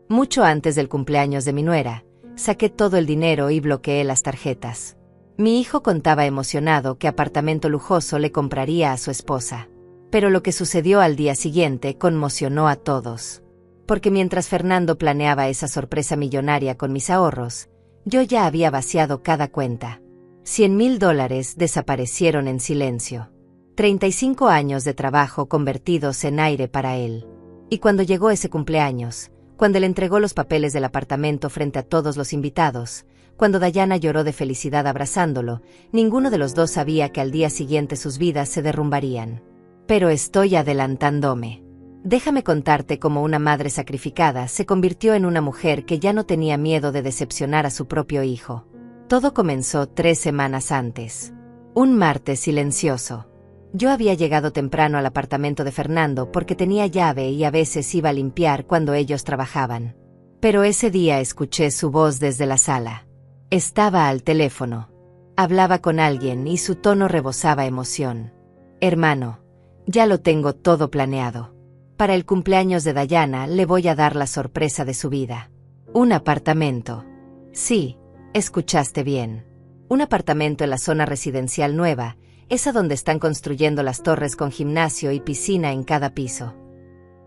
Mucho antes del cumpleaños de mi nuera, saqué todo el dinero y bloqueé las tarjetas. Mi hijo contaba emocionado qué apartamento lujoso le compraría a su esposa. Pero lo que sucedió al día siguiente conmocionó a todos. Porque mientras Fernando planeaba esa sorpresa millonaria con mis ahorros, yo ya había vaciado cada cuenta. $100,000 desaparecieron en silencio. 35 años de trabajo convertidos en aire para él. Y cuando llegó ese cumpleaños, cuando le entregó los papeles del apartamento frente a todos los invitados, cuando Dayana lloró de felicidad abrazándolo, ninguno de los dos sabía que al día siguiente sus vidas se derrumbarían. Pero estoy adelantándome. Déjame contarte cómo una madre sacrificada se convirtió en una mujer que ya no tenía miedo de decepcionar a su propio hijo. Todo comenzó 3 semanas antes. Un martes silencioso. Yo había llegado temprano al apartamento de Fernando porque tenía llave y a veces iba a limpiar cuando ellos trabajaban. Pero ese día escuché su voz desde la sala. Estaba al teléfono. Hablaba con alguien y su tono rebosaba emoción. Hermano, ya lo tengo todo planeado. Para el cumpleaños de Dayana le voy a dar la sorpresa de su vida. Un apartamento. Sí, escuchaste bien. Un apartamento en la zona residencial nueva, esa donde están construyendo las torres con gimnasio y piscina en cada piso.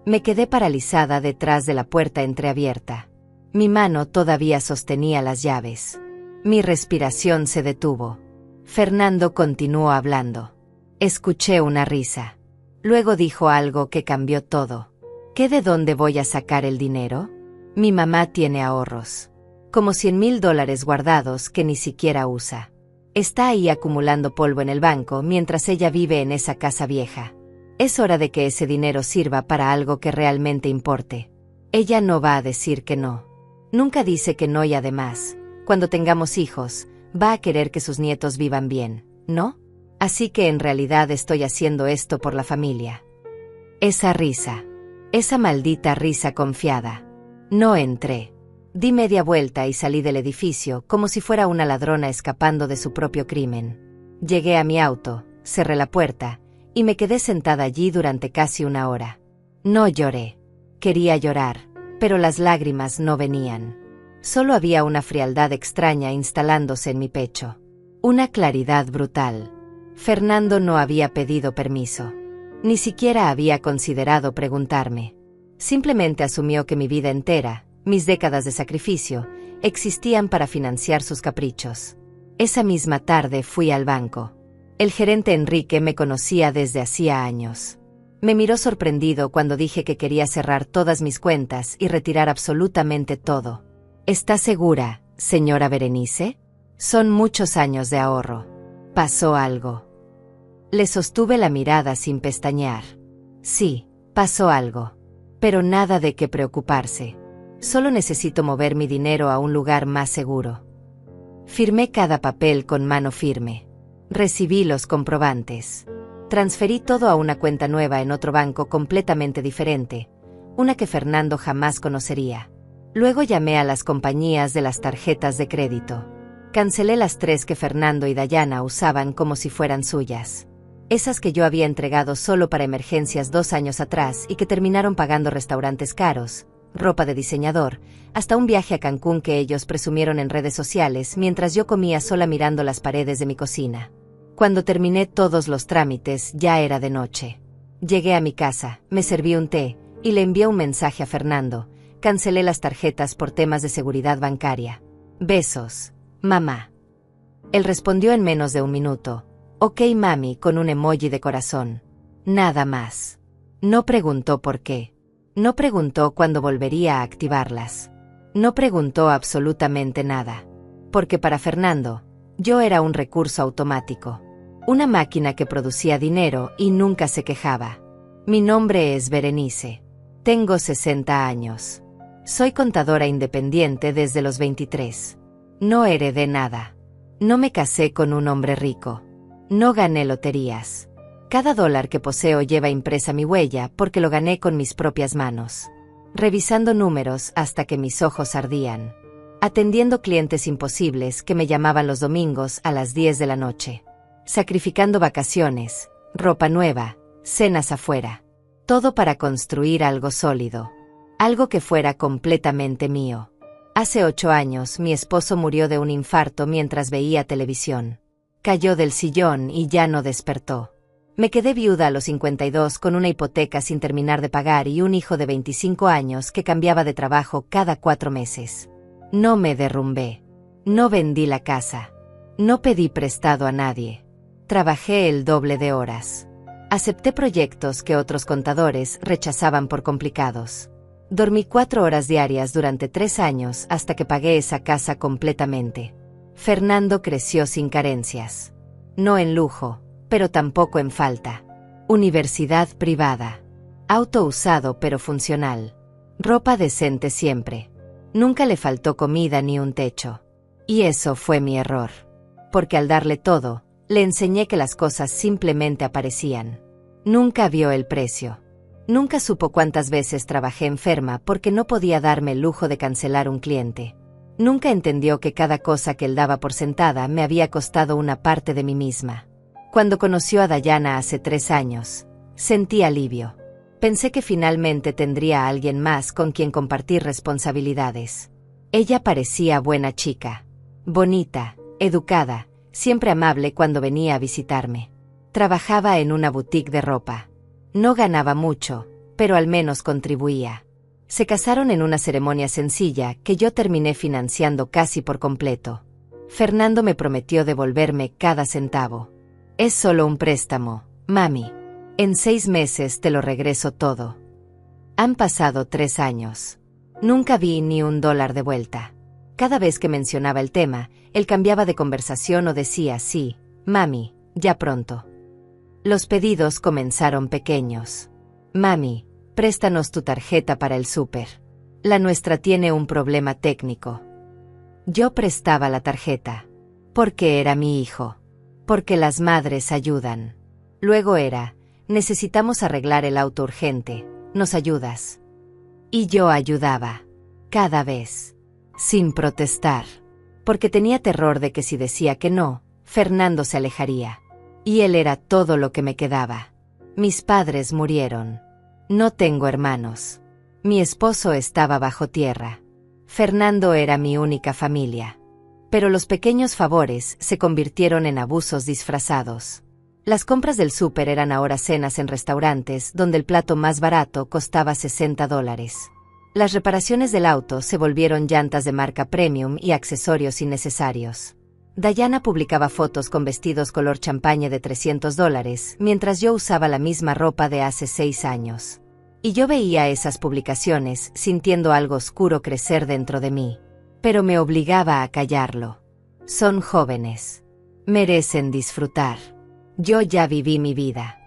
Me quedé paralizada detrás de la puerta entreabierta. Mi mano todavía sostenía las llaves. Mi respiración se detuvo. Fernando continuó hablando. Escuché una risa. Luego dijo algo que cambió todo. ¿Qué de dónde voy a sacar el dinero? Mi mamá tiene ahorros. Como $100,000 guardados que ni siquiera usa. Está ahí acumulando polvo en el banco mientras ella vive en esa casa vieja. Es hora de que ese dinero sirva para algo que realmente importe. Ella no va a decir que no. Nunca dice que no y además, cuando tengamos hijos, va a querer que sus nietos vivan bien, ¿no? Así que en realidad estoy haciendo esto por la familia. Esa risa. Esa maldita risa confiada. No entré. Di media vuelta y salí del edificio como si fuera una ladrona escapando de su propio crimen. Llegué a mi auto, cerré la puerta, y me quedé sentada allí durante casi 1 hora. No lloré. Quería llorar, pero las lágrimas no venían. Solo había una frialdad extraña instalándose en mi pecho. Una claridad brutal. Fernando no había pedido permiso. Ni siquiera había considerado preguntarme. Simplemente asumió que mi vida entera, mis décadas de sacrificio, existían para financiar sus caprichos. Esa misma tarde fui al banco. El gerente Enrique me conocía desde hacía años. Me miró sorprendido cuando dije que quería cerrar todas mis cuentas y retirar absolutamente todo. ¿Está segura, señora Berenice? Son muchos años de ahorro. ¿Pasó algo? Le sostuve la mirada sin pestañear. Sí, pasó algo. Pero nada de qué preocuparse. Solo necesito mover mi dinero a un lugar más seguro. Firmé cada papel con mano firme. Recibí los comprobantes. Transferí todo a una cuenta nueva en otro banco completamente diferente, una que Fernando jamás conocería. Luego llamé a las compañías de las tarjetas de crédito. Cancelé las 3 que Fernando y Dayana usaban como si fueran suyas. Esas que yo había entregado solo para emergencias 2 años atrás y que terminaron pagando restaurantes caros, ropa de diseñador, hasta un viaje a Cancún que ellos presumieron en redes sociales mientras yo comía sola mirando las paredes de mi cocina. Cuando terminé todos los trámites ya era de noche. Llegué a mi casa, me serví un té, y le envié un mensaje a Fernando. Cancelé las tarjetas por temas de seguridad bancaria. Besos, mamá. Él respondió en menos de 1 minuto. Ok mami, con un emoji de corazón. Nada más. No preguntó por qué. No preguntó cuándo volvería a activarlas. No preguntó absolutamente nada. Porque para Fernando, yo era un recurso automático. Una máquina que producía dinero y nunca se quejaba. Mi nombre es Berenice. Tengo 60 años. Soy contadora independiente desde los 23. No heredé nada. No me casé con un hombre rico. No gané loterías. Cada dólar que poseo lleva impresa mi huella porque lo gané con mis propias manos. Revisando números hasta que mis ojos ardían. Atendiendo clientes imposibles que me llamaban los domingos a las 10 de la noche. Sacrificando vacaciones, ropa nueva, cenas afuera. Todo para construir algo sólido. Algo que fuera completamente mío. Hace 8 años, mi esposo murió de un infarto mientras veía televisión. Cayó del sillón y ya no despertó. Me quedé viuda a los 52 con una hipoteca sin terminar de pagar y un hijo de 25 años que cambiaba de trabajo cada 4 meses. No me derrumbé. No vendí la casa. No pedí prestado a nadie. Trabajé el doble de horas. Acepté proyectos que otros contadores rechazaban por complicados. Dormí 4 horas diarias durante 3 años hasta que pagué esa casa completamente. Fernando creció sin carencias. No en lujo, pero tampoco en falta. Universidad privada. Auto usado pero funcional. Ropa decente siempre. Nunca le faltó comida ni un techo. Y eso fue mi error. Porque al darle todo, le enseñé que las cosas simplemente aparecían. Nunca vio el precio. Nunca supo cuántas veces trabajé enferma porque no podía darme el lujo de cancelar un cliente. Nunca entendió que cada cosa que él daba por sentada me había costado una parte de mí misma. Cuando conoció a Dayana hace 3 años, sentí alivio. Pensé que finalmente tendría a alguien más con quien compartir responsabilidades. Ella parecía buena chica. Bonita, educada, siempre amable cuando venía a visitarme. Trabajaba en una boutique de ropa. No ganaba mucho, pero al menos contribuía. Se casaron en una ceremonia sencilla que yo terminé financiando casi por completo. Fernando me prometió devolverme cada centavo. Es solo un préstamo, mami. En 6 meses te lo regreso todo. Han pasado 3 años. Nunca vi ni $1 de vuelta. Cada vez que mencionaba el tema, él cambiaba de conversación o decía sí, mami, ya pronto. Los pedidos comenzaron pequeños. Mami, préstanos tu tarjeta para el súper. La nuestra tiene un problema técnico. Yo prestaba la tarjeta. Porque era mi hijo. Porque las madres ayudan. Luego era, necesitamos arreglar el auto urgente, ¿nos ayudas? Y yo ayudaba. Cada vez. Sin protestar. Porque tenía terror de que si decía que no, Fernando se alejaría. Y él era todo lo que me quedaba. Mis padres murieron. No tengo hermanos. Mi esposo estaba bajo tierra. Fernando era mi única familia. Pero los pequeños favores se convirtieron en abusos disfrazados. Las compras del súper eran ahora cenas en restaurantes donde el plato más barato costaba $60. Las reparaciones del auto se volvieron llantas de marca premium y accesorios innecesarios. Dayana publicaba fotos con vestidos color champaña de $300, mientras yo usaba la misma ropa de hace 6 años. Y yo veía esas publicaciones sintiendo algo oscuro crecer dentro de mí. Pero me obligaba a callarlo. Son jóvenes. Merecen disfrutar. Yo ya viví mi vida.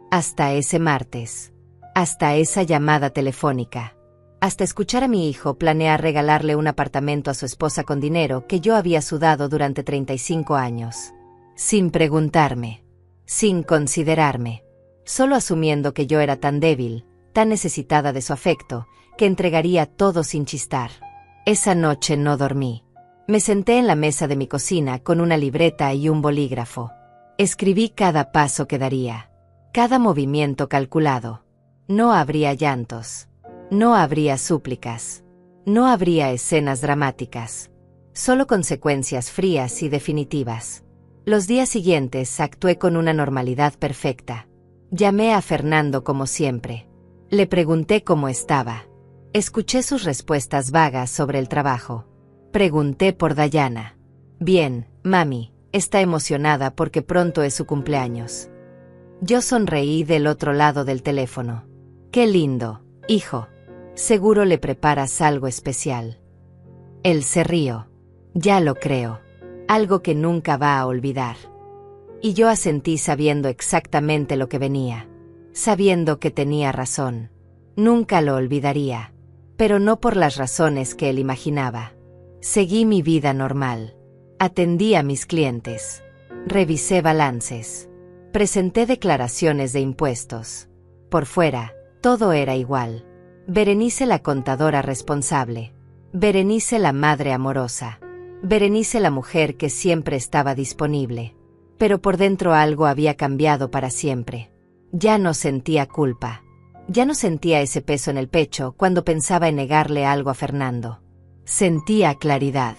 Hasta ese martes. Hasta esa llamada telefónica. Hasta escuchar a mi hijo planear regalarle un apartamento a su esposa con dinero que yo había sudado durante 35 años. Sin preguntarme. Sin considerarme. Solo asumiendo que yo era tan débil, tan necesitada de su afecto, que entregaría todo sin chistar. Esa noche no dormí. Me senté en la mesa de mi cocina con una libreta y un bolígrafo. Escribí cada paso que daría. Cada movimiento calculado. No habría llantos. No habría súplicas. No habría escenas dramáticas. Solo consecuencias frías y definitivas. Los días siguientes actué con una normalidad perfecta. Llamé a Fernando como siempre. Le pregunté cómo estaba. Escuché sus respuestas vagas sobre el trabajo. Pregunté por Dayana. Bien, mami, está emocionada porque pronto es su cumpleaños. Yo sonreí del otro lado del teléfono. Qué lindo, hijo. Seguro le preparas algo especial. Él se rió. Ya lo creo. Algo que nunca va a olvidar. Y yo asentí sabiendo exactamente lo que venía. Sabiendo que tenía razón. Nunca lo olvidaría. Pero no por las razones que él imaginaba. Seguí mi vida normal. Atendí a mis clientes. Revisé balances. Presenté declaraciones de impuestos. Por fuera, todo era igual. Berenice la contadora responsable. Berenice la madre amorosa. Berenice la mujer que siempre estaba disponible. Pero por dentro algo había cambiado para siempre. Ya no sentía culpa. Ya no sentía ese peso en el pecho cuando pensaba en negarle algo a Fernando. Sentía claridad.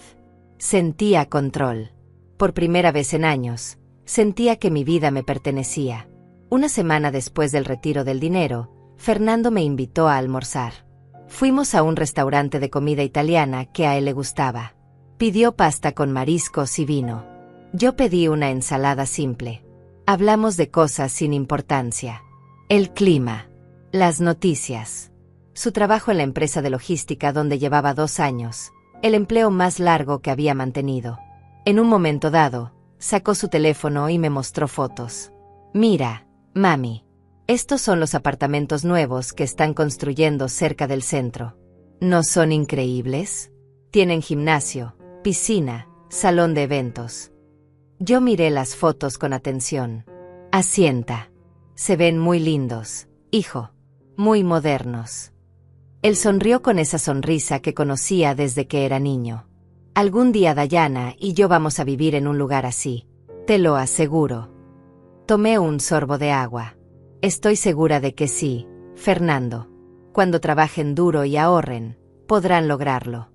Sentía control. Por primera vez en años, sentía que mi vida me pertenecía. Una semana después del retiro del dinero, Fernando me invitó a almorzar. Fuimos a un restaurante de comida italiana que a él le gustaba. Pidió pasta con mariscos y vino. Yo pedí una ensalada simple. Hablamos de cosas sin importancia. El clima. Las noticias. Su trabajo en la empresa de logística donde llevaba 2 años. El empleo más largo que había mantenido. En un momento dado, sacó su teléfono y me mostró fotos. Mira, mami. Estos son los apartamentos nuevos que están construyendo cerca del centro. ¿No son increíbles? Tienen gimnasio, piscina, salón de eventos. Yo miré las fotos con atención. Asienta. Se ven muy lindos, hijo. Muy modernos. Él sonrió con esa sonrisa que conocía desde que era niño. Algún día Dayana y yo vamos a vivir en un lugar así. Te lo aseguro. Tomé un sorbo de agua. Estoy segura de que sí, Fernando. Cuando trabajen duro y ahorren, podrán lograrlo.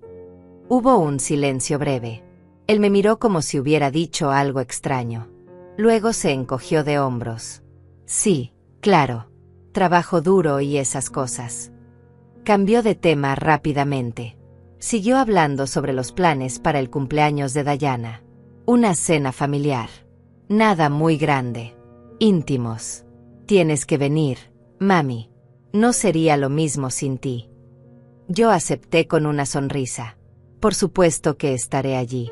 Hubo un silencio breve. Él me miró como si hubiera dicho algo extraño. Luego se encogió de hombros. Sí, claro. Trabajo duro y esas cosas. Cambió de tema rápidamente. Siguió hablando sobre los planes para el cumpleaños de Dayana. Una cena familiar. Nada muy grande. Íntimos. Tienes que venir, mami. No sería lo mismo sin ti. Yo acepté con una sonrisa. Por supuesto que estaré allí.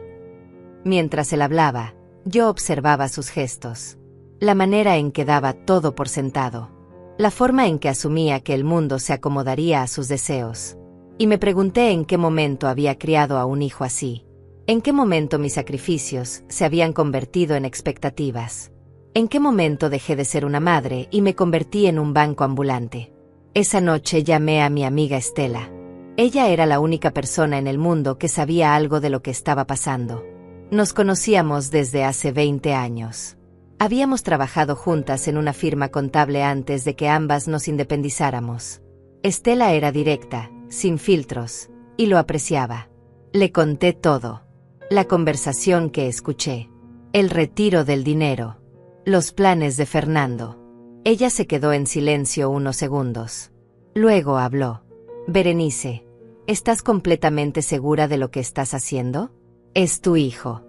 Mientras él hablaba, yo observaba sus gestos. La manera en que daba todo por sentado. La forma en que asumía que el mundo se acomodaría a sus deseos. Y me pregunté en qué momento había criado a un hijo así. En qué momento mis sacrificios se habían convertido en expectativas. En qué momento dejé de ser una madre y me convertí en un banco ambulante. Esa noche llamé a mi amiga Estela. Ella era la única persona en el mundo que sabía algo de lo que estaba pasando. Nos conocíamos desde hace 20 años. Habíamos trabajado juntas en una firma contable antes de que ambas nos independizáramos. Estela era directa, sin filtros, y lo apreciaba. Le conté todo. La conversación que escuché. El retiro del dinero. Los planes de Fernando. Ella se quedó en silencio unos segundos. Luego habló. Berenice, ¿estás completamente segura de lo que estás haciendo? Es tu hijo.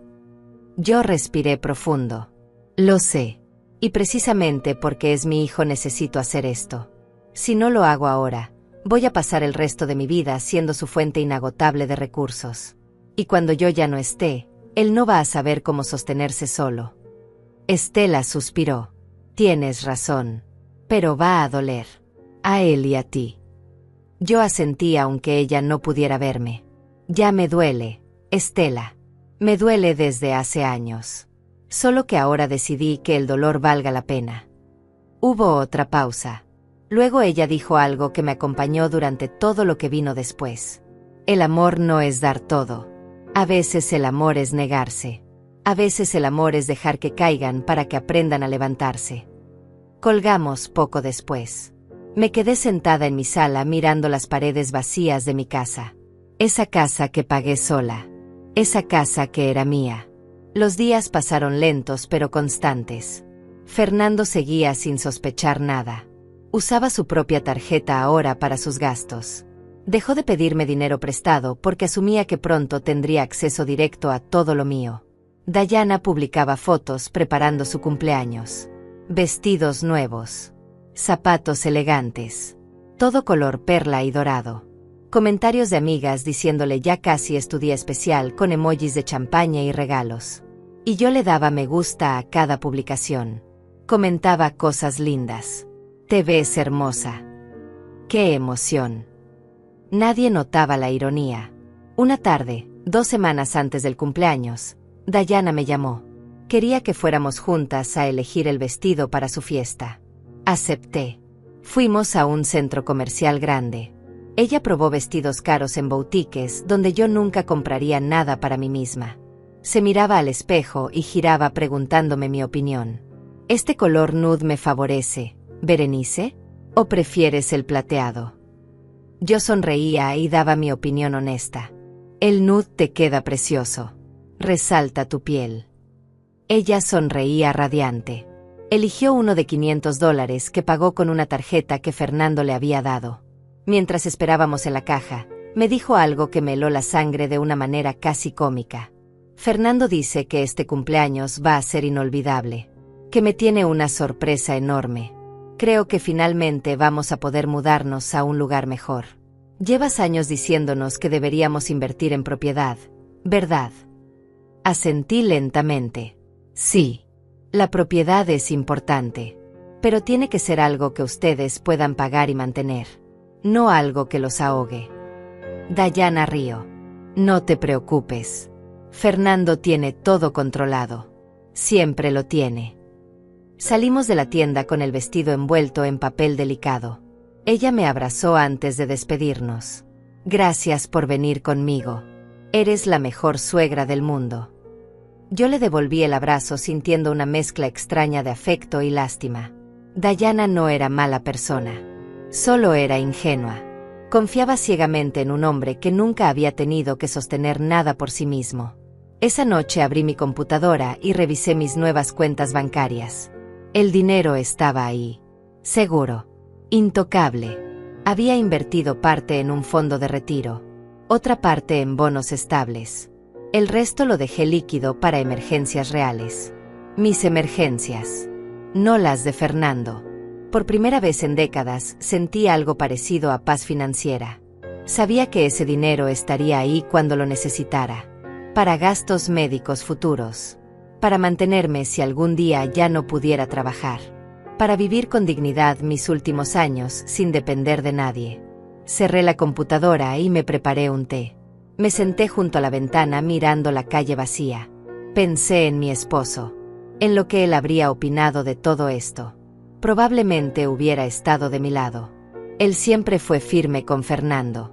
Yo respiré profundo. Lo sé. Y precisamente porque es mi hijo necesito hacer esto. Si no lo hago ahora, voy a pasar el resto de mi vida siendo su fuente inagotable de recursos. Y cuando yo ya no esté, él no va a saber cómo sostenerse solo. Estela suspiró. Tienes razón. Pero va a doler. A él y a ti. Yo asentí aunque ella no pudiera verme. Ya me duele, Estela. Me duele desde hace años. Solo que ahora decidí que el dolor valga la pena. Hubo otra pausa. Luego ella dijo algo que me acompañó durante todo lo que vino después. El amor no es dar todo. A veces el amor es negarse. A veces el amor es dejar que caigan para que aprendan a levantarse. Colgamos poco después. Me quedé sentada en mi sala mirando las paredes vacías de mi casa. Esa casa que pagué sola. Esa casa que era mía. Los días pasaron lentos pero constantes. Fernando seguía sin sospechar nada. Usaba su propia tarjeta ahora para sus gastos. Dejó de pedirme dinero prestado porque asumía que pronto tendría acceso directo a todo lo mío. Dayana publicaba fotos preparando su cumpleaños. Vestidos nuevos. Zapatos elegantes. Todo color perla y dorado. Comentarios de amigas diciéndole ya casi es tu día especial con emojis de champaña y regalos. Y yo le daba me gusta a cada publicación. Comentaba cosas lindas. Te ves hermosa. ¡Qué emoción! Nadie notaba la ironía. Una tarde, 2 semanas antes del cumpleaños, Dayana me llamó. Quería que fuéramos juntas a elegir el vestido para su fiesta. Acepté. Fuimos a un centro comercial grande. Ella probó vestidos caros en boutiques donde yo nunca compraría nada para mí misma. Se miraba al espejo y giraba preguntándome mi opinión. ¿Este color nude me favorece, Berenice? ¿O prefieres el plateado? Yo sonreía y daba mi opinión honesta. El nude te queda precioso. Resalta tu piel. Ella sonreía radiante. Eligió uno de $500 que pagó con una tarjeta que Fernando le había dado. Mientras esperábamos en la caja, me dijo algo que me heló la sangre de una manera casi cómica. Fernando dice que este cumpleaños va a ser inolvidable, que me tiene una sorpresa enorme. Creo que finalmente vamos a poder mudarnos a un lugar mejor. Llevas años diciéndonos que deberíamos invertir en propiedad, ¿verdad? Asentí lentamente. Sí, la propiedad es importante, pero tiene que ser algo que ustedes puedan pagar y mantener, no algo que los ahogue. Dayana rió. No te preocupes. Fernando tiene todo controlado. Siempre lo tiene. Salimos de la tienda con el vestido envuelto en papel delicado. Ella me abrazó antes de despedirnos. Gracias por venir conmigo. Eres la mejor suegra del mundo. Yo le devolví el abrazo sintiendo una mezcla extraña de afecto y lástima. Dayana no era mala persona. Solo era ingenua. Confiaba ciegamente en un hombre que nunca había tenido que sostener nada por sí mismo. Esa noche abrí mi computadora y revisé mis nuevas cuentas bancarias. El dinero estaba ahí. Seguro. Intocable. Había invertido parte en un fondo de retiro. Otra parte en bonos estables. El resto lo dejé líquido para emergencias reales. Mis emergencias. No las de Fernando. Por primera vez en décadas sentí algo parecido a paz financiera. Sabía que ese dinero estaría ahí cuando lo necesitara. Para gastos médicos futuros. Para mantenerme si algún día ya no pudiera trabajar. Para vivir con dignidad mis últimos años sin depender de nadie. Cerré la computadora y me preparé un té. Me senté junto a la ventana mirando la calle vacía. Pensé en mi esposo. En lo que él habría opinado de todo esto. Probablemente hubiera estado de mi lado. Él siempre fue firme con Fernando.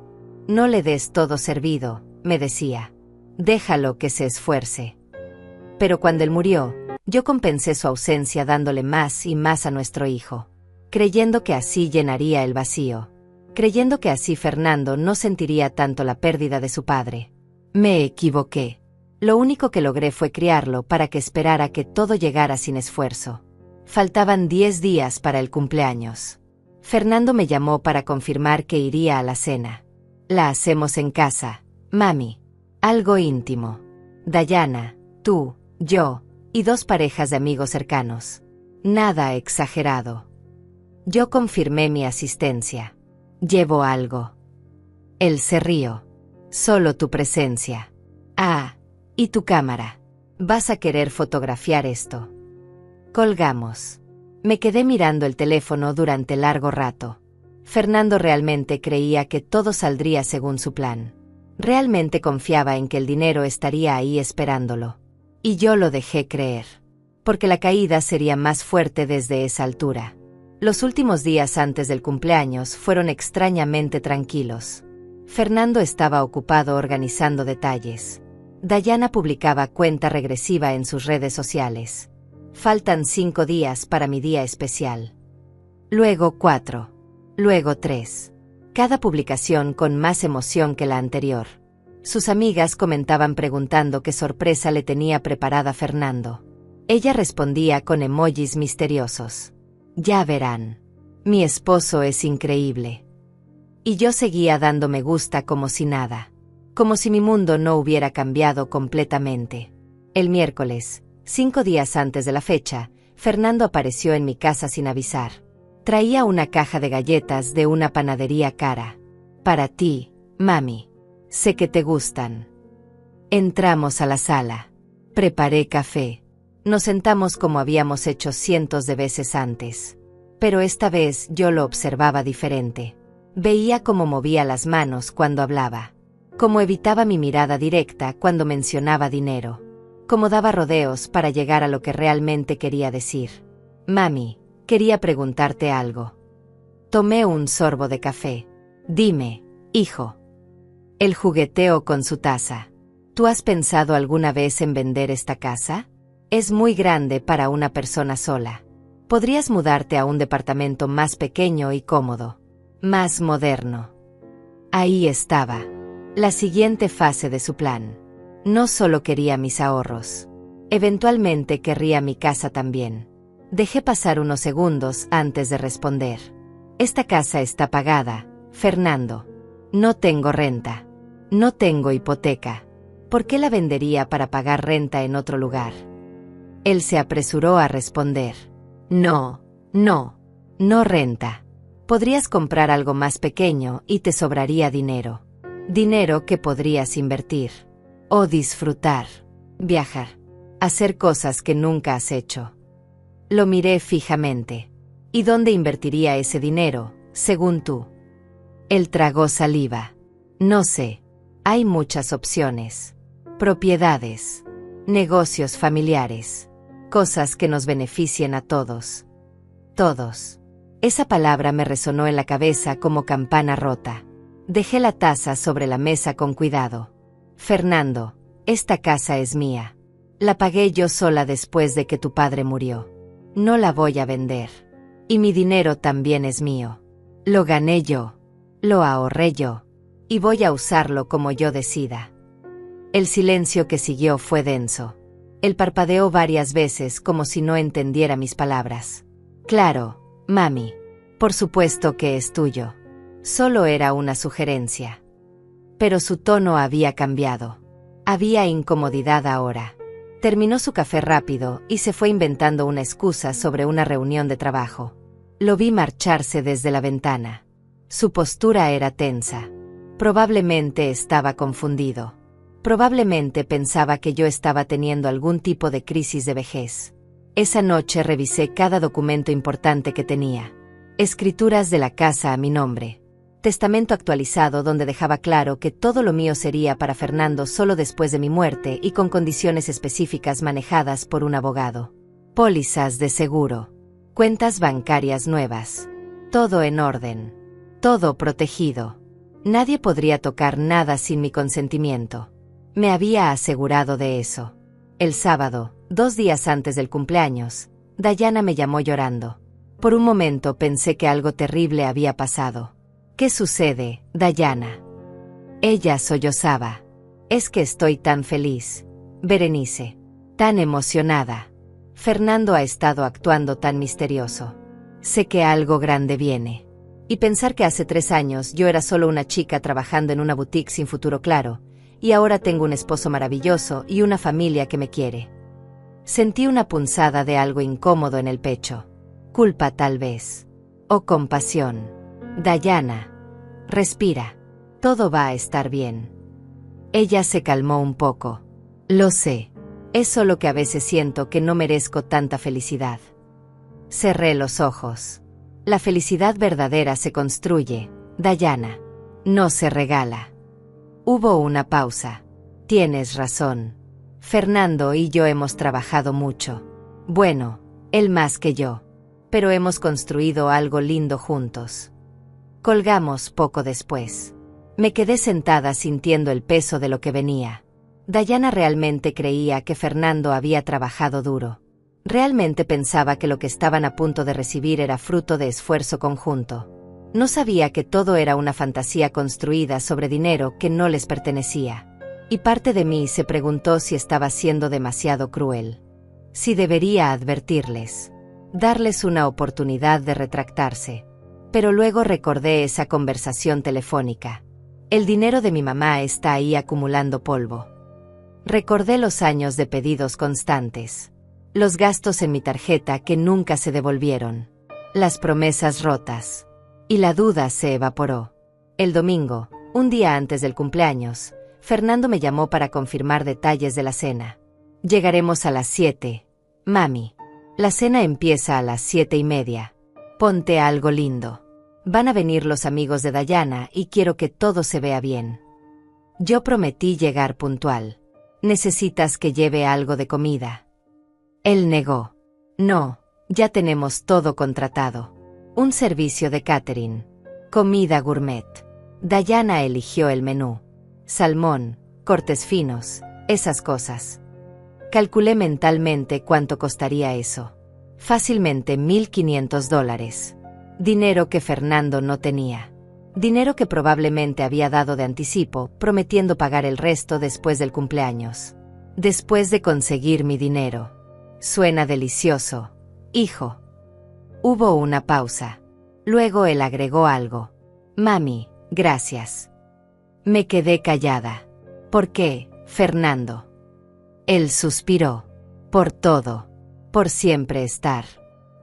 No le des todo servido, me decía. Déjalo que se esfuerce. Pero cuando él murió, yo compensé su ausencia dándole más y más a nuestro hijo. Creyendo que así llenaría el vacío. Creyendo que así Fernando no sentiría tanto la pérdida de su padre. Me equivoqué. Lo único que logré fue criarlo para que esperara que todo llegara sin esfuerzo. Faltaban 10 días para el cumpleaños. Fernando me llamó para confirmar que iría a la cena. La hacemos en casa, mami. Algo íntimo. Dayana, tú, yo, y 2 parejas de amigos cercanos. Nada exagerado. Yo confirmé mi asistencia. Llevo algo. Él se rió. Solo tu presencia. Ah, y tu cámara. ¿Vas a querer fotografiar esto? Colgamos. Me quedé mirando el teléfono durante largo rato. Fernando realmente creía que todo saldría según su plan. Realmente confiaba en que el dinero estaría ahí esperándolo. Y yo lo dejé creer. Porque la caída sería más fuerte desde esa altura. Los últimos días antes del cumpleaños fueron extrañamente tranquilos. Fernando estaba ocupado organizando detalles. Dayana publicaba cuenta regresiva en sus redes sociales. Faltan 5 días para mi día especial. Luego 4. Luego 3. Cada publicación con más emoción que la anterior. Sus amigas comentaban preguntando qué sorpresa le tenía preparada Fernando. Ella respondía con emojis misteriosos. Ya verán. Mi esposo es increíble. Y yo seguía dando me gusta como si nada. Como si mi mundo no hubiera cambiado completamente. El miércoles, 5 días antes de la fecha, Fernando apareció en mi casa sin avisar. Traía una caja de galletas de una panadería cara. Para ti, mami. Sé que te gustan. Entramos a la sala. Preparé café. Nos sentamos como habíamos hecho cientos de veces antes. Pero esta vez yo lo observaba diferente. Veía cómo movía las manos cuando hablaba. Cómo evitaba mi mirada directa cuando mencionaba dinero. Cómo daba rodeos para llegar a lo que realmente quería decir. Mami, quería preguntarte algo. Tomé un sorbo de café. Dime, hijo. Él jugueteó con su taza. ¿Tú has pensado alguna vez en vender esta casa? Es muy grande para una persona sola. Podrías mudarte a un departamento más pequeño y cómodo, más moderno. Ahí estaba, la siguiente fase de su plan. No solo quería mis ahorros. Eventualmente querría mi casa también. Dejé pasar unos segundos antes de responder. Esta casa está pagada, Fernando. No tengo renta. No tengo hipoteca. ¿Por qué la vendería para pagar renta en otro lugar? Él se apresuró a responder. No renta. Podrías comprar algo más pequeño y te sobraría dinero. Dinero que podrías invertir. O disfrutar. Viajar. Hacer cosas que nunca has hecho. Lo miré fijamente. ¿Y dónde invertiría ese dinero, según tú? Él tragó saliva. No sé. Hay muchas opciones. Propiedades. Negocios familiares. Cosas que nos beneficien a todos. Todos. Esa palabra me resonó en la cabeza como campana rota. Dejé la taza sobre la mesa con cuidado. Fernando, esta casa es mía. La pagué yo sola después de que tu padre murió. No la voy a vender. Y mi dinero también es mío. Lo gané yo. Lo ahorré yo. Y voy a usarlo como yo decida. El silencio que siguió fue denso. Él parpadeó varias veces como si no entendiera mis palabras. Claro, mami. Por supuesto que es tuyo. Solo era una sugerencia. Pero su tono había cambiado. Había incomodidad ahora. Terminó su café rápido y se fue inventando una excusa sobre una reunión de trabajo. Lo vi marcharse desde la ventana. Su postura era tensa. Probablemente estaba confundido. Probablemente pensaba que yo estaba teniendo algún tipo de crisis de vejez. Esa noche revisé cada documento importante que tenía. Escrituras de la casa a mi nombre. Testamento actualizado donde dejaba claro que todo lo mío sería para Fernando solo después de mi muerte y con condiciones específicas manejadas por un abogado. Pólizas de seguro. Cuentas bancarias nuevas. Todo en orden. Todo protegido. Nadie podría tocar nada sin mi consentimiento. Me había asegurado de eso. El sábado, 2 días antes del cumpleaños, Dayana me llamó llorando. Por un momento pensé que algo terrible había pasado. ¿Qué sucede, Dayana? Ella sollozaba. Es que estoy tan feliz. Berenice. Tan emocionada. Fernando ha estado actuando tan misterioso. Sé que algo grande viene. Y pensar que hace 3 años yo era solo una chica trabajando en una boutique sin futuro claro, y ahora tengo un esposo maravilloso y una familia que me quiere. Sentí una punzada de algo incómodo en el pecho. Culpa tal vez. O compasión. Dayana. Respira. Todo va a estar bien. Ella se calmó un poco. Lo sé. Es solo que a veces siento que no merezco tanta felicidad. Cerré los ojos. La felicidad verdadera se construye, Dayana. No se regala. Hubo una pausa. Tienes razón. Fernando y yo hemos trabajado mucho. Bueno, él más que yo. Pero hemos construido algo lindo juntos. Colgamos poco después. Me quedé sentada sintiendo el peso de lo que venía. Dayana realmente creía que Fernando había trabajado duro. Realmente pensaba que lo que estaban a punto de recibir era fruto de esfuerzo conjunto. No sabía que todo era una fantasía construida sobre dinero que no les pertenecía. Y parte de mí se preguntó si estaba siendo demasiado cruel. Si debería advertirles. Darles una oportunidad de retractarse. Pero luego recordé esa conversación telefónica. El dinero de mi mamá está ahí acumulando polvo. Recordé los años de pedidos constantes. Los gastos en mi tarjeta que nunca se devolvieron. Las promesas rotas. Y la duda se evaporó. El domingo, un día antes del cumpleaños, Fernando me llamó para confirmar detalles de la cena. Llegaremos a las 7. Mami. La cena empieza a las 7:30. Ponte algo lindo. Van a venir los amigos de Dayana y quiero que todo se vea bien. Yo prometí llegar puntual. ¿Necesitas que lleve algo de comida? Él negó. No, ya tenemos todo contratado. Un servicio de catering. Comida gourmet. Dayana eligió el menú. Salmón, cortes finos, esas cosas. Calculé mentalmente cuánto costaría eso. Fácilmente $1,500. Dinero que Fernando no tenía. Dinero que probablemente había dado de anticipo, prometiendo pagar el resto después del cumpleaños. Después de conseguir mi dinero. Suena delicioso, hijo. Hubo una pausa. Luego él agregó algo. Mami, gracias. Me quedé callada. ¿Por qué, Fernando? Él suspiró. Por todo. Por siempre estar.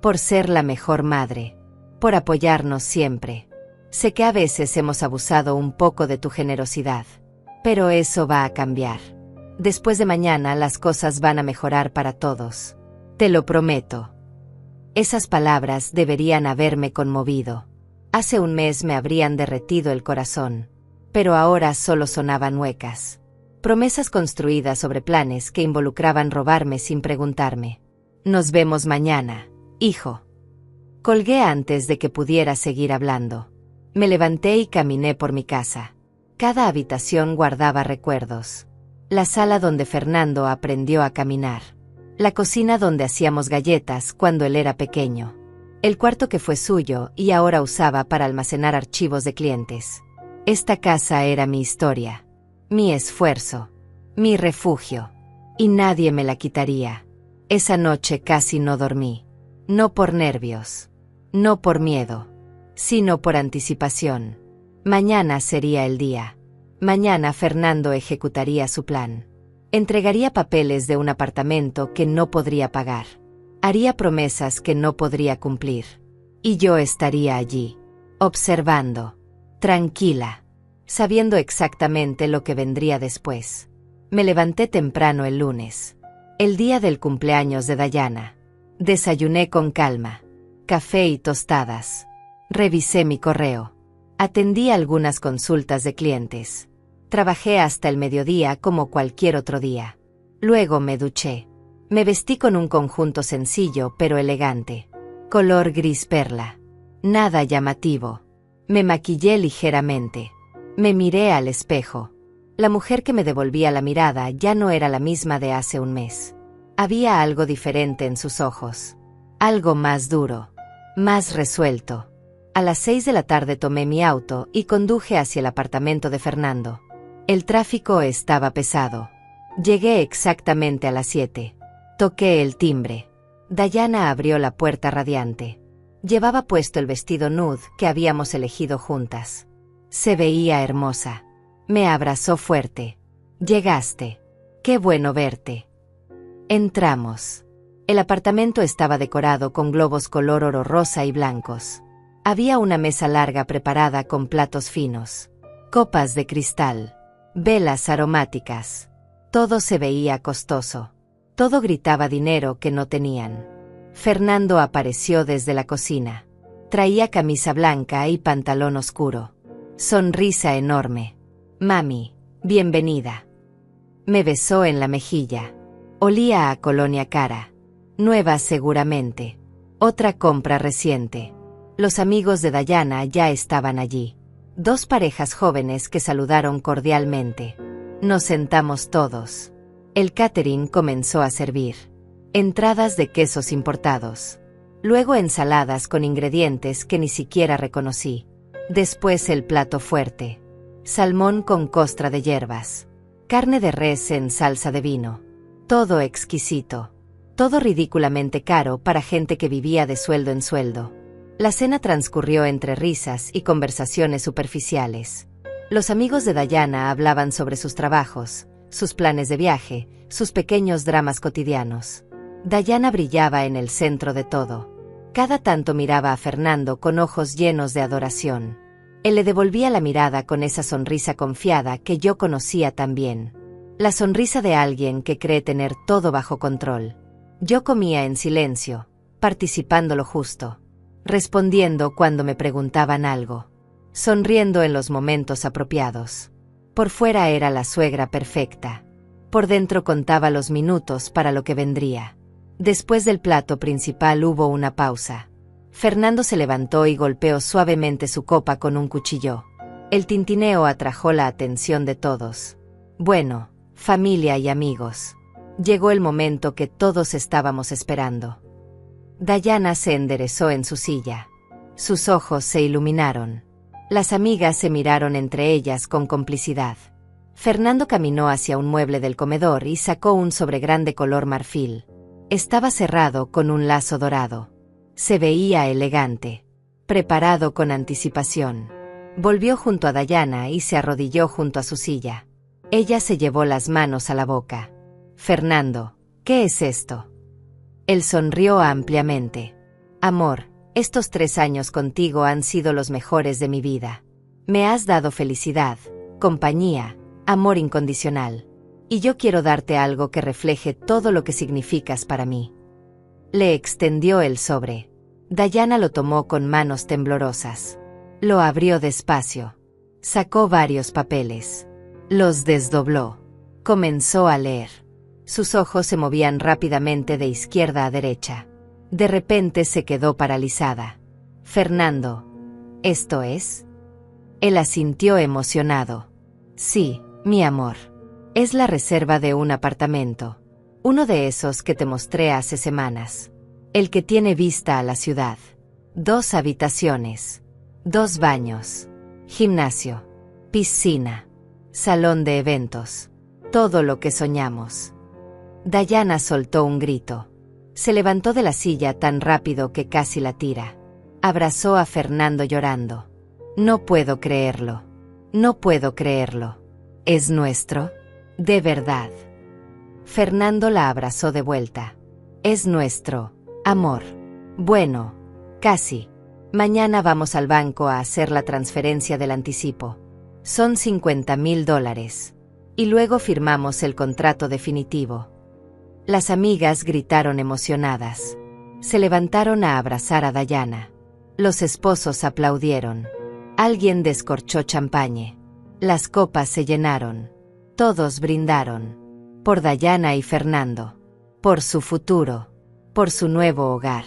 Por ser la mejor madre. Por apoyarnos siempre. Sé que a veces hemos abusado un poco de tu generosidad. Pero eso va a cambiar. Después de mañana las cosas van a mejorar para todos. Te lo prometo. Esas palabras deberían haberme conmovido. Hace un mes me habrían derretido el corazón. Pero ahora solo sonaban huecas. Promesas construidas sobre planes que involucraban robarme sin preguntarme. Nos vemos mañana, hijo. Colgué antes de que pudiera seguir hablando. Me levanté y caminé por mi casa. Cada habitación guardaba recuerdos. La sala donde Fernando aprendió a caminar. La cocina donde hacíamos galletas cuando él era pequeño. El cuarto que fue suyo y ahora usaba para almacenar archivos de clientes. Esta casa era mi historia, mi esfuerzo, mi refugio. Y nadie me la quitaría. Esa noche casi no dormí. No por nervios. No por miedo. Sino por anticipación. Mañana sería el día. Mañana Fernando ejecutaría su plan. Entregaría papeles de un apartamento que no podría pagar. Haría promesas que no podría cumplir. Y yo estaría allí, observando, tranquila, sabiendo exactamente lo que vendría después. Me levanté temprano el lunes, el día del cumpleaños de Dayana. Desayuné con calma, café y tostadas. Revisé mi correo. Atendí algunas consultas de clientes. Trabajé hasta el mediodía como cualquier otro día. Luego me duché. Me vestí con un conjunto sencillo pero elegante. Color gris perla. Nada llamativo. Me maquillé ligeramente. Me miré al espejo. La mujer que me devolvía la mirada ya no era la misma de hace un mes. Había algo diferente en sus ojos. Algo más duro. Más resuelto. A las 6 de la tarde tomé mi auto y conduje hacia el apartamento de Fernando. El tráfico estaba pesado. Llegué exactamente a las 7. Toqué el timbre. Dayana abrió la puerta radiante. Llevaba puesto el vestido nude que habíamos elegido juntas. Se veía hermosa. Me abrazó fuerte. Llegaste. Qué bueno verte. Entramos. El apartamento estaba decorado con globos color oro rosa y blancos. Había una mesa larga preparada con platos finos, copas de cristal, velas aromáticas. Todo se veía costoso. Todo gritaba dinero que no tenían. Fernando apareció desde la cocina. Traía camisa blanca y pantalón oscuro. Sonrisa enorme. Mami, bienvenida. Me besó en la mejilla. Olía a colonia cara. Nueva seguramente. Otra compra reciente. Los amigos de Dayana ya estaban allí. 2 parejas jóvenes que saludaron cordialmente. Nos sentamos todos. El catering comenzó a servir. Entradas de quesos importados. Luego ensaladas con ingredientes que ni siquiera reconocí. Después el plato fuerte. Salmón con costra de hierbas. Carne de res en salsa de vino. Todo exquisito. Todo ridículamente caro para gente que vivía de sueldo en sueldo. La cena transcurrió entre risas y conversaciones superficiales. Los amigos de Dayana hablaban sobre sus trabajos, sus planes de viaje, sus pequeños dramas cotidianos. Dayana brillaba en el centro de todo. Cada tanto miraba a Fernando con ojos llenos de adoración. Él le devolvía la mirada con esa sonrisa confiada que yo conocía tan bien. La sonrisa de alguien que cree tener todo bajo control. Yo comía en silencio, participando lo justo. Respondiendo cuando me preguntaban algo. Sonriendo en los momentos apropiados. Por fuera era la suegra perfecta. Por dentro contaba los minutos para lo que vendría. Después del plato principal hubo una pausa. Fernando se levantó y golpeó suavemente su copa con un cuchillo. El tintineo atrajo la atención de todos. Bueno, familia y amigos. Llegó el momento que todos estábamos esperando. Dayana se enderezó en su silla. Sus ojos se iluminaron. Las amigas se miraron entre ellas con complicidad. Fernando caminó hacia un mueble del comedor y sacó un sobregrande color marfil. Estaba cerrado con un lazo dorado. Se veía elegante, preparado con anticipación. Volvió junto a Dayana y se arrodilló junto a su silla. Ella se llevó las manos a la boca. Fernando, ¿qué es esto? Él sonrió ampliamente. Amor, estos 3 años contigo han sido los mejores de mi vida. Me has dado felicidad, compañía, amor incondicional. Y yo quiero darte algo que refleje todo lo que significas para mí. Le extendió el sobre. Dayana lo tomó con manos temblorosas. Lo abrió despacio. Sacó varios papeles. Los desdobló. Comenzó a leer. Sus ojos se movían rápidamente de izquierda a derecha. De repente se quedó paralizada. Fernando, ¿esto es? Él asintió emocionado. Sí, mi amor. Es la reserva de un apartamento. Uno de esos que te mostré hace semanas. El que tiene vista a la ciudad. 2 habitaciones. 2 baños. Gimnasio. Piscina. Salón de eventos. Todo lo que soñamos. Dayana soltó un grito. Se levantó de la silla tan rápido que casi la tira. Abrazó a Fernando llorando. No puedo creerlo. No puedo creerlo. ¿Es nuestro? De verdad. Fernando la abrazó de vuelta. Es nuestro, amor. Bueno, casi. Mañana vamos al banco a hacer la transferencia del anticipo. Son $50,000. Y luego firmamos el contrato definitivo. Las amigas gritaron emocionadas. Se levantaron a abrazar a Dayana. Los esposos aplaudieron. Alguien descorchó champagne. Las copas se llenaron. Todos brindaron. Por Dayana y Fernando. Por su futuro. Por su nuevo hogar.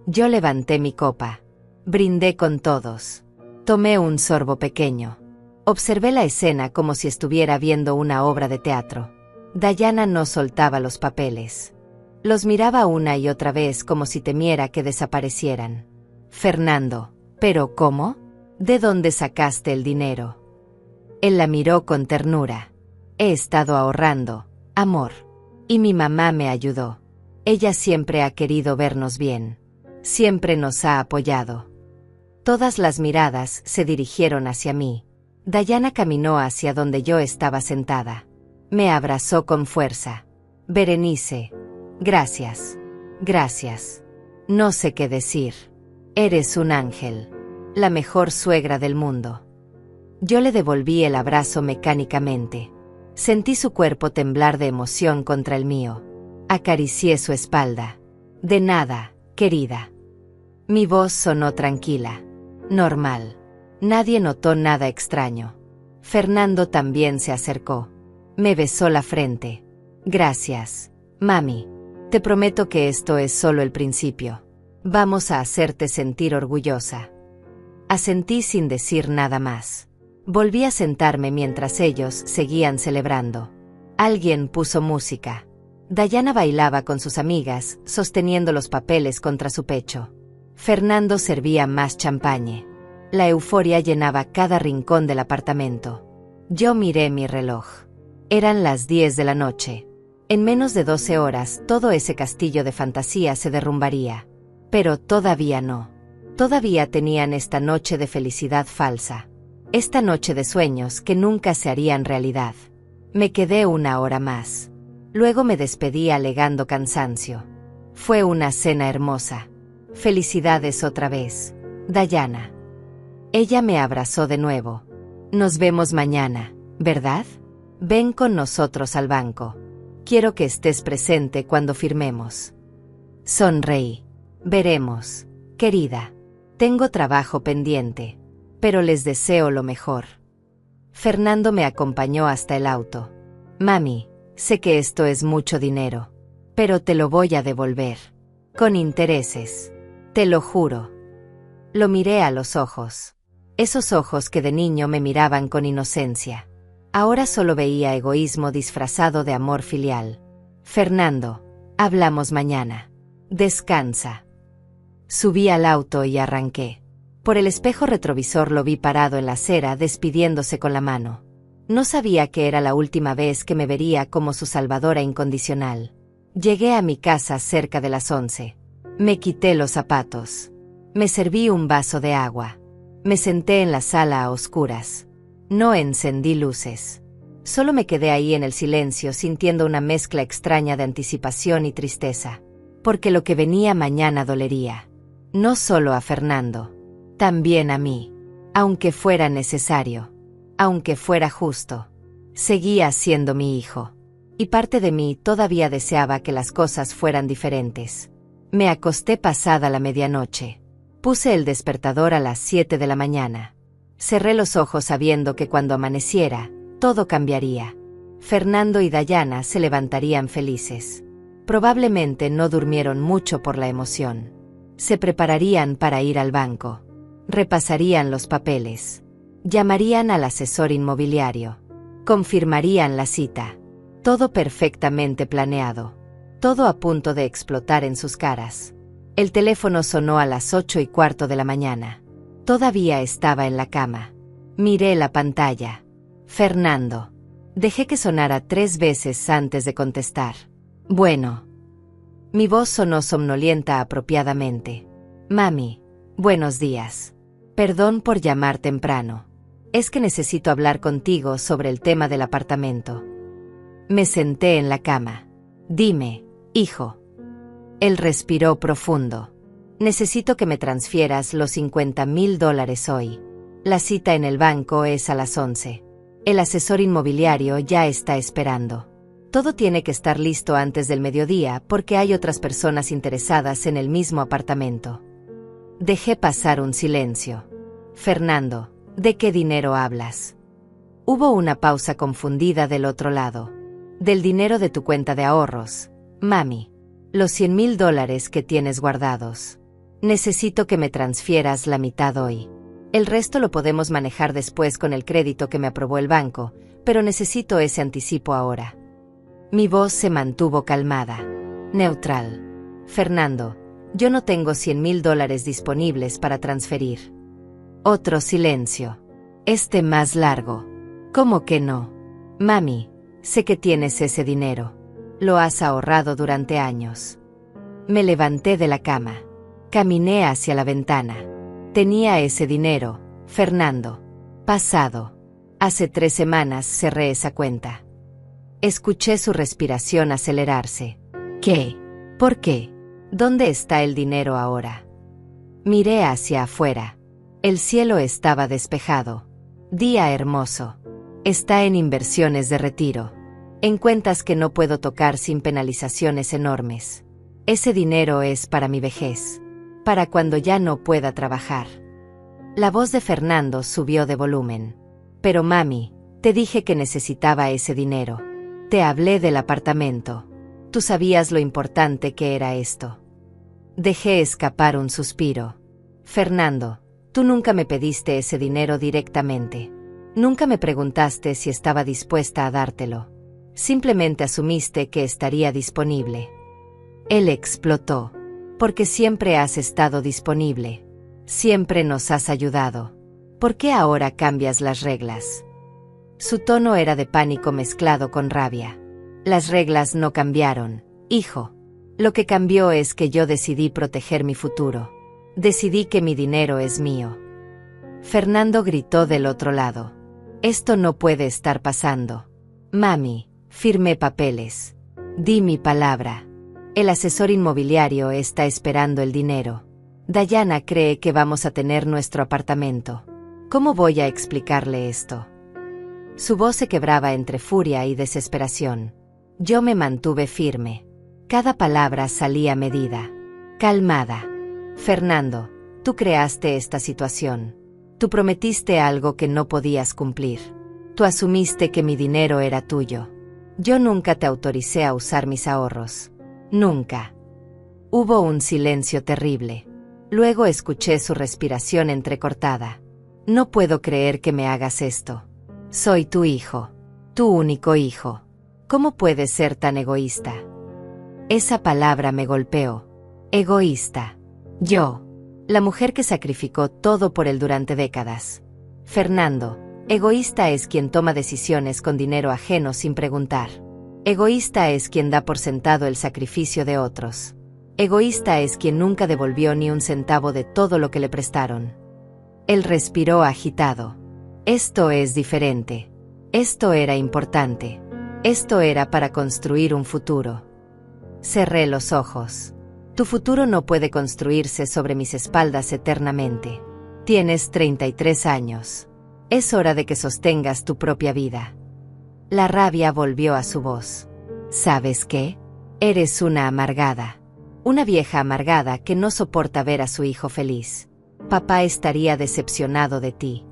Yo levanté mi copa. Brindé con todos. Tomé un sorbo pequeño. Observé la escena como si estuviera viendo una obra de teatro. Dayana no soltaba los papeles. Los miraba una y otra vez como si temiera que desaparecieran. Fernando, ¿pero cómo? ¿De dónde sacaste el dinero? Él la miró con ternura. He estado ahorrando, amor. Y mi mamá me ayudó. Ella siempre ha querido vernos bien. Siempre nos ha apoyado. Todas las miradas se dirigieron hacia mí. Dayana caminó hacia donde yo estaba sentada. Me abrazó con fuerza. Berenice, gracias. Gracias. No sé qué decir. Eres un ángel. La mejor suegra del mundo. Yo le devolví el abrazo mecánicamente. Sentí su cuerpo temblar de emoción contra el mío. Acaricié su espalda. De nada, querida. Mi voz sonó tranquila. Normal. Nadie notó nada extraño. Fernando también se acercó. Me besó la frente. Gracias, mami. Te prometo que esto es solo el principio. Vamos a hacerte sentir orgullosa. Asentí sin decir nada más. Volví a sentarme mientras ellos seguían celebrando. Alguien puso música. Dayana bailaba con sus amigas, sosteniendo los papeles contra su pecho. Fernando servía más champagne. La euforia llenaba cada rincón del apartamento. Yo miré mi reloj. Eran las 10 de la noche. En menos de 12 horas todo ese castillo de fantasía se derrumbaría. Pero todavía no. Todavía tenían esta noche de felicidad falsa. Esta noche de sueños que nunca se harían realidad. Me quedé 1 hora más. Luego me despedí alegando cansancio. Fue una cena hermosa. Felicidades otra vez, Dayana. Ella me abrazó de nuevo. Nos vemos mañana, ¿verdad? Ven con nosotros al banco. Quiero que estés presente cuando firmemos. Sonreí. Veremos, querida. Tengo trabajo pendiente, pero les deseo lo mejor. Fernando me acompañó hasta el auto. Mami, sé que esto es mucho dinero, pero te lo voy a devolver. Con intereses. Te lo juro. Lo miré a los ojos. Esos ojos que de niño me miraban con inocencia. Ahora solo veía egoísmo disfrazado de amor filial. Fernando, hablamos mañana. Descansa. Subí al auto y arranqué. Por el espejo retrovisor lo vi parado en la acera despidiéndose con la mano. No sabía que era la última vez que me vería como su salvadora incondicional. Llegué a mi casa cerca de las 11. Me quité los zapatos. Me serví un vaso de agua. Me senté en la sala a oscuras. No encendí luces. Solo me quedé ahí en el silencio sintiendo una mezcla extraña de anticipación y tristeza. Porque lo que venía mañana dolería. No solo a Fernando. También a mí. Aunque fuera necesario. Aunque fuera justo. Seguía siendo mi hijo. Y parte de mí todavía deseaba que las cosas fueran diferentes. Me acosté pasada la medianoche. Puse el despertador a las 7 de la mañana. Cerré los ojos sabiendo que cuando amaneciera, todo cambiaría. Fernando y Dayana se levantarían felices. Probablemente no durmieron mucho por la emoción. Se prepararían para ir al banco. Repasarían los papeles. Llamarían al asesor inmobiliario. Confirmarían la cita. Todo perfectamente planeado. Todo a punto de explotar en sus caras. El teléfono sonó a las 8:15 de la mañana. Todavía estaba en la cama. Miré la pantalla. Fernando. Dejé que sonara 3 veces antes de contestar. Bueno. Mi voz sonó somnolienta apropiadamente. Mami, buenos días. Perdón por llamar temprano. Es que necesito hablar contigo sobre el tema del apartamento. Me senté en la cama. Dime, hijo. Él respiró profundo. Necesito que me transfieras los $50,000 hoy. La cita en el banco es a las 11. El asesor inmobiliario ya está esperando. Todo tiene que estar listo antes del mediodía porque hay otras personas interesadas en el mismo apartamento. Dejé pasar un silencio. Fernando, ¿de qué dinero hablas? Hubo una pausa confundida del otro lado. Del dinero de tu cuenta de ahorros, mami. Los $100,000 que tienes guardados. Necesito que me transfieras la mitad hoy. El resto lo podemos manejar después con el crédito que me aprobó el banco, pero necesito ese anticipo ahora. Mi voz se mantuvo calmada. Neutral. Fernando, yo no tengo $100,000 disponibles para transferir. Otro silencio. Este más largo. ¿Cómo que no? Mami, sé que tienes ese dinero. Lo has ahorrado durante años. Me levanté de la cama. Caminé hacia la ventana. Tenía ese dinero, Fernando. Pasado. Hace 3 semanas cerré esa cuenta. Escuché su respiración acelerarse. ¿Qué? ¿Por qué? ¿Dónde está el dinero ahora? Miré hacia afuera. El cielo estaba despejado. Día hermoso. Está en inversiones de retiro. En cuentas que no puedo tocar sin penalizaciones enormes. Ese dinero es para mi vejez. Para cuando ya no pueda trabajar. La voz de Fernando subió de volumen. Pero mami, te dije que necesitaba ese dinero. Te hablé del apartamento. Tú sabías lo importante que era esto. Dejé escapar un suspiro. Fernando, tú nunca me pediste ese dinero directamente. Nunca me preguntaste si estaba dispuesta a dártelo. Simplemente asumiste que estaría disponible. Él explotó. Porque siempre has estado disponible. Siempre nos has ayudado. ¿Por qué ahora cambias las reglas? Su tono era de pánico mezclado con rabia. Las reglas no cambiaron, hijo. Lo que cambió es que yo decidí proteger mi futuro. Decidí que mi dinero es mío. Fernando gritó del otro lado. Esto no puede estar pasando. Mami, firmé papeles. Di mi palabra. El asesor inmobiliario está esperando el dinero. Dayana cree que vamos a tener nuestro apartamento. ¿Cómo voy a explicarle esto? Su voz se quebraba entre furia y desesperación. Yo me mantuve firme. Cada palabra salía medida. Calmada. Fernando, tú creaste esta situación. Tú prometiste algo que no podías cumplir. Tú asumiste que mi dinero era tuyo. Yo nunca te autoricé a usar mis ahorros. Nunca. Hubo un silencio terrible. Luego escuché su respiración entrecortada. No puedo creer que me hagas esto. Soy tu hijo. Tu único hijo. ¿Cómo puedes ser tan egoísta? Esa palabra me golpeó. Egoísta. Yo. La mujer que sacrificó todo por él durante décadas. Fernando. Egoísta es quien toma decisiones con dinero ajeno sin preguntar. Egoísta es quien da por sentado el sacrificio de otros. Egoísta es quien nunca devolvió ni un centavo de todo lo que le prestaron. Él respiró agitado. Esto es diferente. Esto era importante. Esto era para construir un futuro. Cerré los ojos. Tu futuro no puede construirse sobre mis espaldas eternamente. Tienes 33 años. Es hora de que sostengas tu propia vida. La rabia volvió a su voz. ¿Sabes qué? Eres una amargada. Una vieja amargada que no soporta ver a su hijo feliz. Papá estaría decepcionado de ti.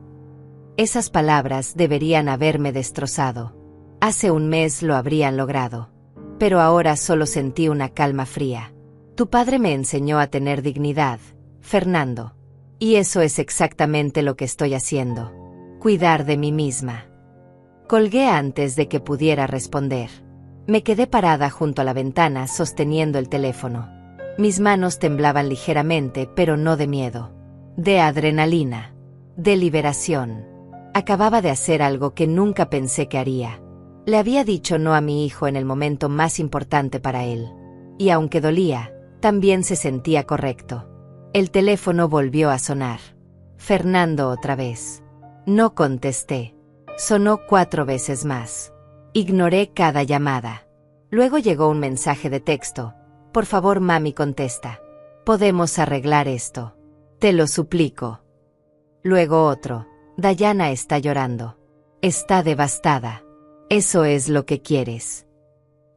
Esas palabras deberían haberme destrozado. Hace un mes lo habrían logrado. Pero ahora solo sentí una calma fría. Tu padre me enseñó a tener dignidad, Fernando. Y eso es exactamente lo que estoy haciendo. Cuidar de mí misma. Colgué antes de que pudiera responder. Me quedé parada junto a la ventana sosteniendo el teléfono. Mis manos temblaban ligeramente, pero no de miedo. De adrenalina. De liberación. Acababa de hacer algo que nunca pensé que haría. Le había dicho no a mi hijo en el momento más importante para él. Y aunque dolía, también se sentía correcto. El teléfono volvió a sonar. Fernando otra vez. No contesté. Sonó 4 veces más. Ignoré cada llamada. Luego llegó un mensaje de texto. Por favor, mami, contesta. Podemos arreglar esto. Te lo suplico. Luego otro. Dayana está llorando. Está devastada. Eso es lo que quieres.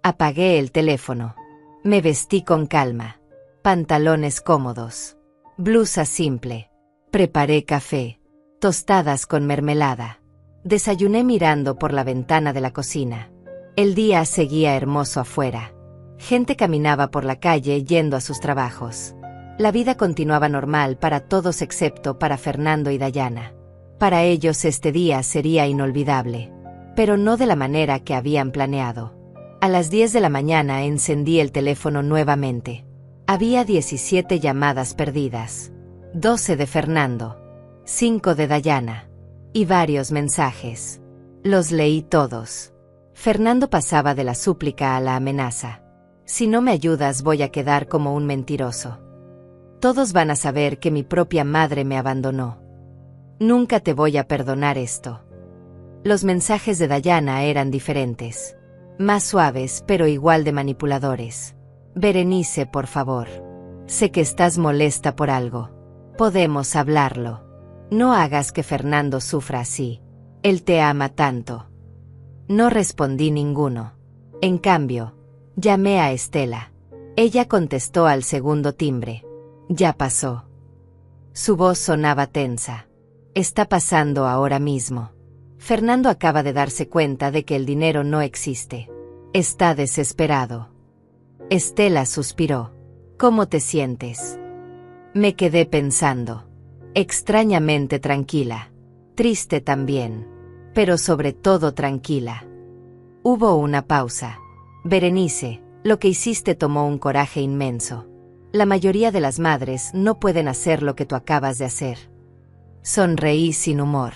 Apagué el teléfono. Me vestí con calma. Pantalones cómodos. Blusa simple. Preparé café. Tostadas con mermelada. Desayuné mirando por la ventana de la cocina. El día seguía hermoso afuera. Gente caminaba por la calle yendo a sus trabajos. La vida continuaba normal para todos excepto para Fernando y Dayana. Para ellos este día sería inolvidable. Pero no de la manera que habían planeado. A las 10 de la mañana encendí el teléfono nuevamente. Había 17 llamadas perdidas. 12 de Fernando. 5 de Dayana. Y varios mensajes. Los leí todos. Fernando pasaba de la súplica a la amenaza. Si no me ayudas voy a quedar como un mentiroso. Todos van a saber que mi propia madre me abandonó. Nunca te voy a perdonar esto. Los mensajes de Dayana eran diferentes. Más suaves pero igual de manipuladores. Berenice, por favor. Sé que estás molesta por algo. Podemos hablarlo. No hagas que Fernando sufra así. Él te ama tanto. No respondí ninguno. En cambio, llamé a Estela. Ella contestó al segundo timbre. Ya pasó. Su voz sonaba tensa. Está pasando ahora mismo. Fernando acaba de darse cuenta de que el dinero no existe. Está desesperado. Estela suspiró. ¿Cómo te sientes? Me quedé pensando. Extrañamente tranquila. Triste también. Pero sobre todo tranquila. Hubo una pausa. Berenice, lo que hiciste tomó un coraje inmenso. La mayoría de las madres no pueden hacer lo que tú acabas de hacer. Sonreí sin humor.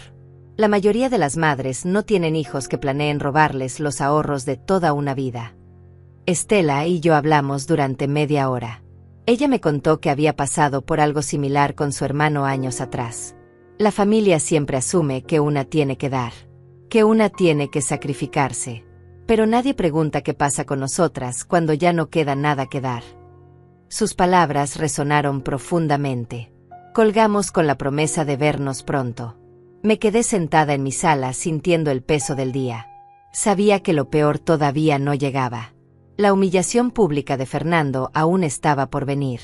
La mayoría de las madres no tienen hijos que planeen robarles los ahorros de toda una vida. Estela y yo hablamos durante media hora. Ella me contó que había pasado por algo similar con su hermano años atrás. La familia siempre asume que una tiene que dar, que una tiene que sacrificarse. Pero nadie pregunta qué pasa con nosotras cuando ya no queda nada que dar. Sus palabras resonaron profundamente. Colgamos con la promesa de vernos pronto. Me quedé sentada en mi sala sintiendo el peso del día. Sabía que lo peor todavía no llegaba. La humillación pública de Fernando aún estaba por venir.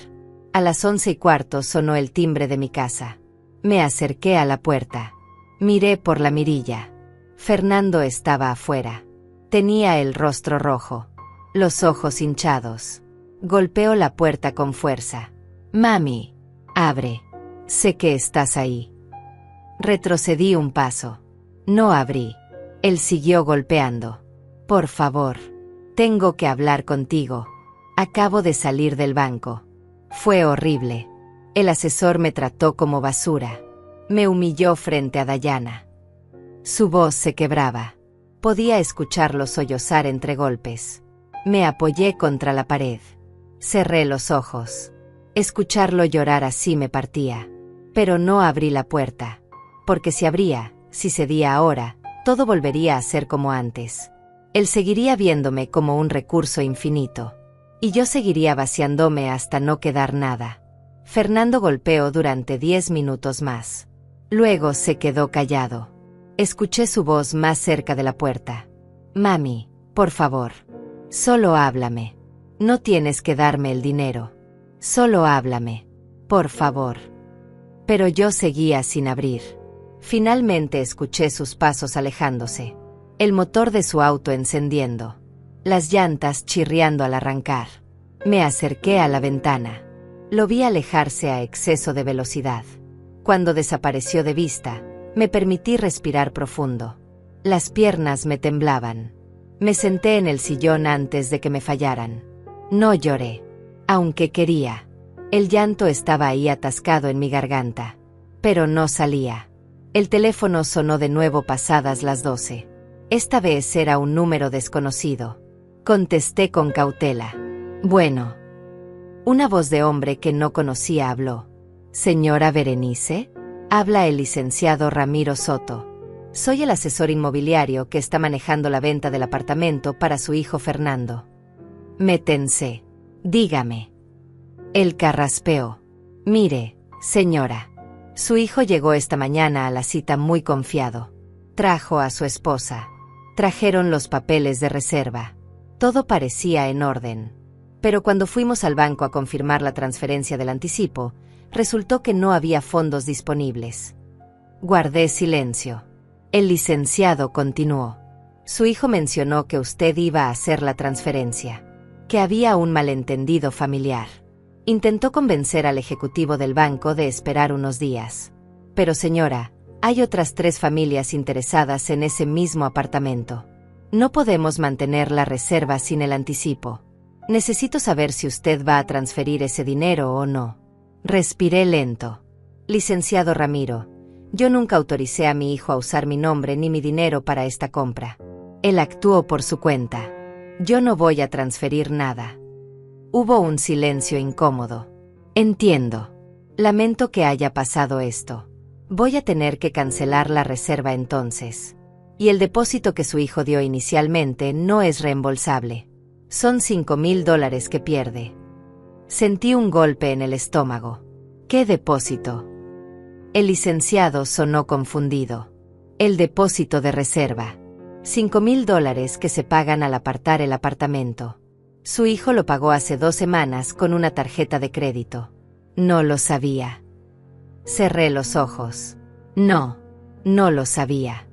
A las 11:15 sonó el timbre de mi casa. Me acerqué a la puerta. Miré por la mirilla. Fernando estaba afuera. Tenía el rostro rojo, los ojos hinchados. Golpeó la puerta con fuerza. Mami, abre. Sé que estás ahí. Retrocedí un paso. No abrí. Él siguió golpeando. Por favor. Tengo que hablar contigo. Acabo de salir del banco. Fue horrible. El asesor me trató como basura. Me humilló frente a Dayana. Su voz se quebraba. Podía escucharlo sollozar entre golpes. Me apoyé contra la pared. Cerré los ojos. Escucharlo llorar así me partía. Pero no abrí la puerta. Porque si abría, si cedía ahora, todo volvería a ser como antes. Él seguiría viéndome como un recurso infinito. Y yo seguiría vaciándome hasta no quedar nada. Fernando golpeó durante 10 minutos más. Luego se quedó callado. Escuché su voz más cerca de la puerta. Mami, por favor. Solo háblame. No tienes que darme el dinero. Solo háblame. Por favor. Pero yo seguía sin abrir. Finalmente escuché sus pasos alejándose. El motor de su auto encendiendo. Las llantas chirriando al arrancar. Me acerqué a la ventana. Lo vi alejarse a exceso de velocidad. Cuando desapareció de vista, me permití respirar profundo. Las piernas me temblaban. Me senté en el sillón antes de que me fallaran. No lloré. Aunque quería. El llanto estaba ahí atascado en mi garganta. Pero no salía. El teléfono sonó de nuevo pasadas las 12. Esta vez era un número desconocido. Contesté con cautela. Bueno. Una voz de hombre que no conocía habló. ¿Señora Berenice? Habla el licenciado Ramiro Soto. Soy el asesor inmobiliario que está manejando la venta del apartamento para su hijo Fernando. Me tensé. Dígame. Él carraspeó. Mire, señora. Su hijo llegó esta mañana a la cita muy confiado. Trajo a su esposa. Trajeron los papeles de reserva. Todo parecía en orden. Pero cuando fuimos al banco a confirmar la transferencia del anticipo, resultó que no había fondos disponibles. Guardé silencio. El licenciado continuó. Su hijo mencionó que usted iba a hacer la transferencia, que había un malentendido familiar. Intentó convencer al ejecutivo del banco de esperar unos días. Pero señora, hay otras 3 familias interesadas en ese mismo apartamento. No podemos mantener la reserva sin el anticipo. Necesito saber si usted va a transferir ese dinero o no. Respiré lento. Licenciado Ramiro, yo nunca autoricé a mi hijo a usar mi nombre ni mi dinero para esta compra. Él actuó por su cuenta. Yo no voy a transferir nada. Hubo un silencio incómodo. Entiendo. Lamento que haya pasado esto. Voy a tener que cancelar la reserva entonces. Y el depósito que su hijo dio inicialmente no es reembolsable. Son $5,000 que pierde. Sentí un golpe en el estómago. ¿Qué depósito? El licenciado sonó confundido. El depósito de reserva. $5,000 que se pagan al apartar el apartamento. Su hijo lo pagó hace 2 semanas con una tarjeta de crédito. No lo sabía. Cerré los ojos. No lo sabía.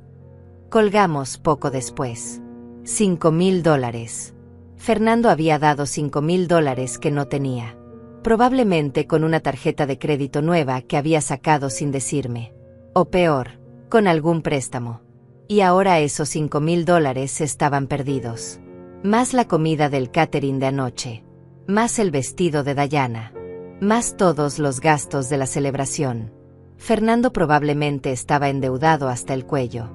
Colgamos poco después. $5,000. Fernando había dado $5,000 que no tenía. Probablemente con una tarjeta de crédito nueva que había sacado sin decirme. O peor, con algún préstamo. Y ahora esos $5,000 estaban perdidos. Más la comida del catering de anoche. Más el vestido de Dayana. Más todos los gastos de la celebración. Fernando probablemente estaba endeudado hasta el cuello.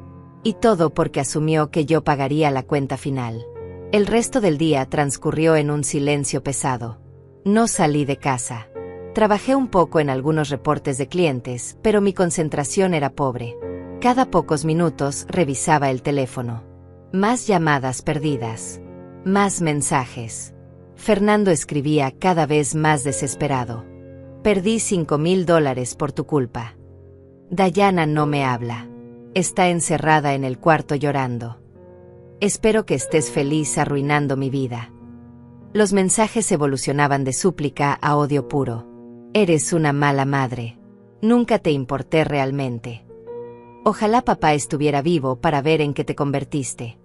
Y todo porque asumió que yo pagaría la cuenta final. El resto del día transcurrió en un silencio pesado. No salí de casa. Trabajé un poco en algunos reportes de clientes, pero mi concentración era pobre. Cada pocos minutos revisaba el teléfono. Más llamadas perdidas. Más mensajes. Fernando escribía cada vez más desesperado. Perdí $5,000 por tu culpa. Dayana no me habla. Está encerrada en el cuarto llorando. Espero que estés feliz arruinando mi vida. Los mensajes evolucionaban de súplica a odio puro. Eres una mala madre. Nunca te importé realmente. Ojalá papá estuviera vivo para ver en qué te convertiste.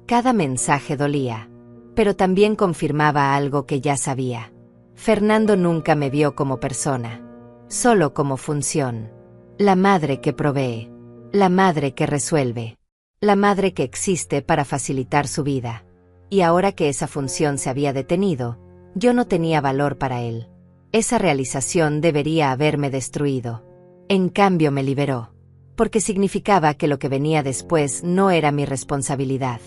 Cada mensaje dolía, pero también confirmaba algo que ya sabía. Fernando nunca me vio como persona, solo como función. La madre que provee, la madre que resuelve, la madre que existe para facilitar su vida. Y ahora que esa función se había detenido, yo no tenía valor para él. Esa realización debería haberme destruido. En cambio me liberó, porque significaba que lo que venía después no era mi responsabilidad.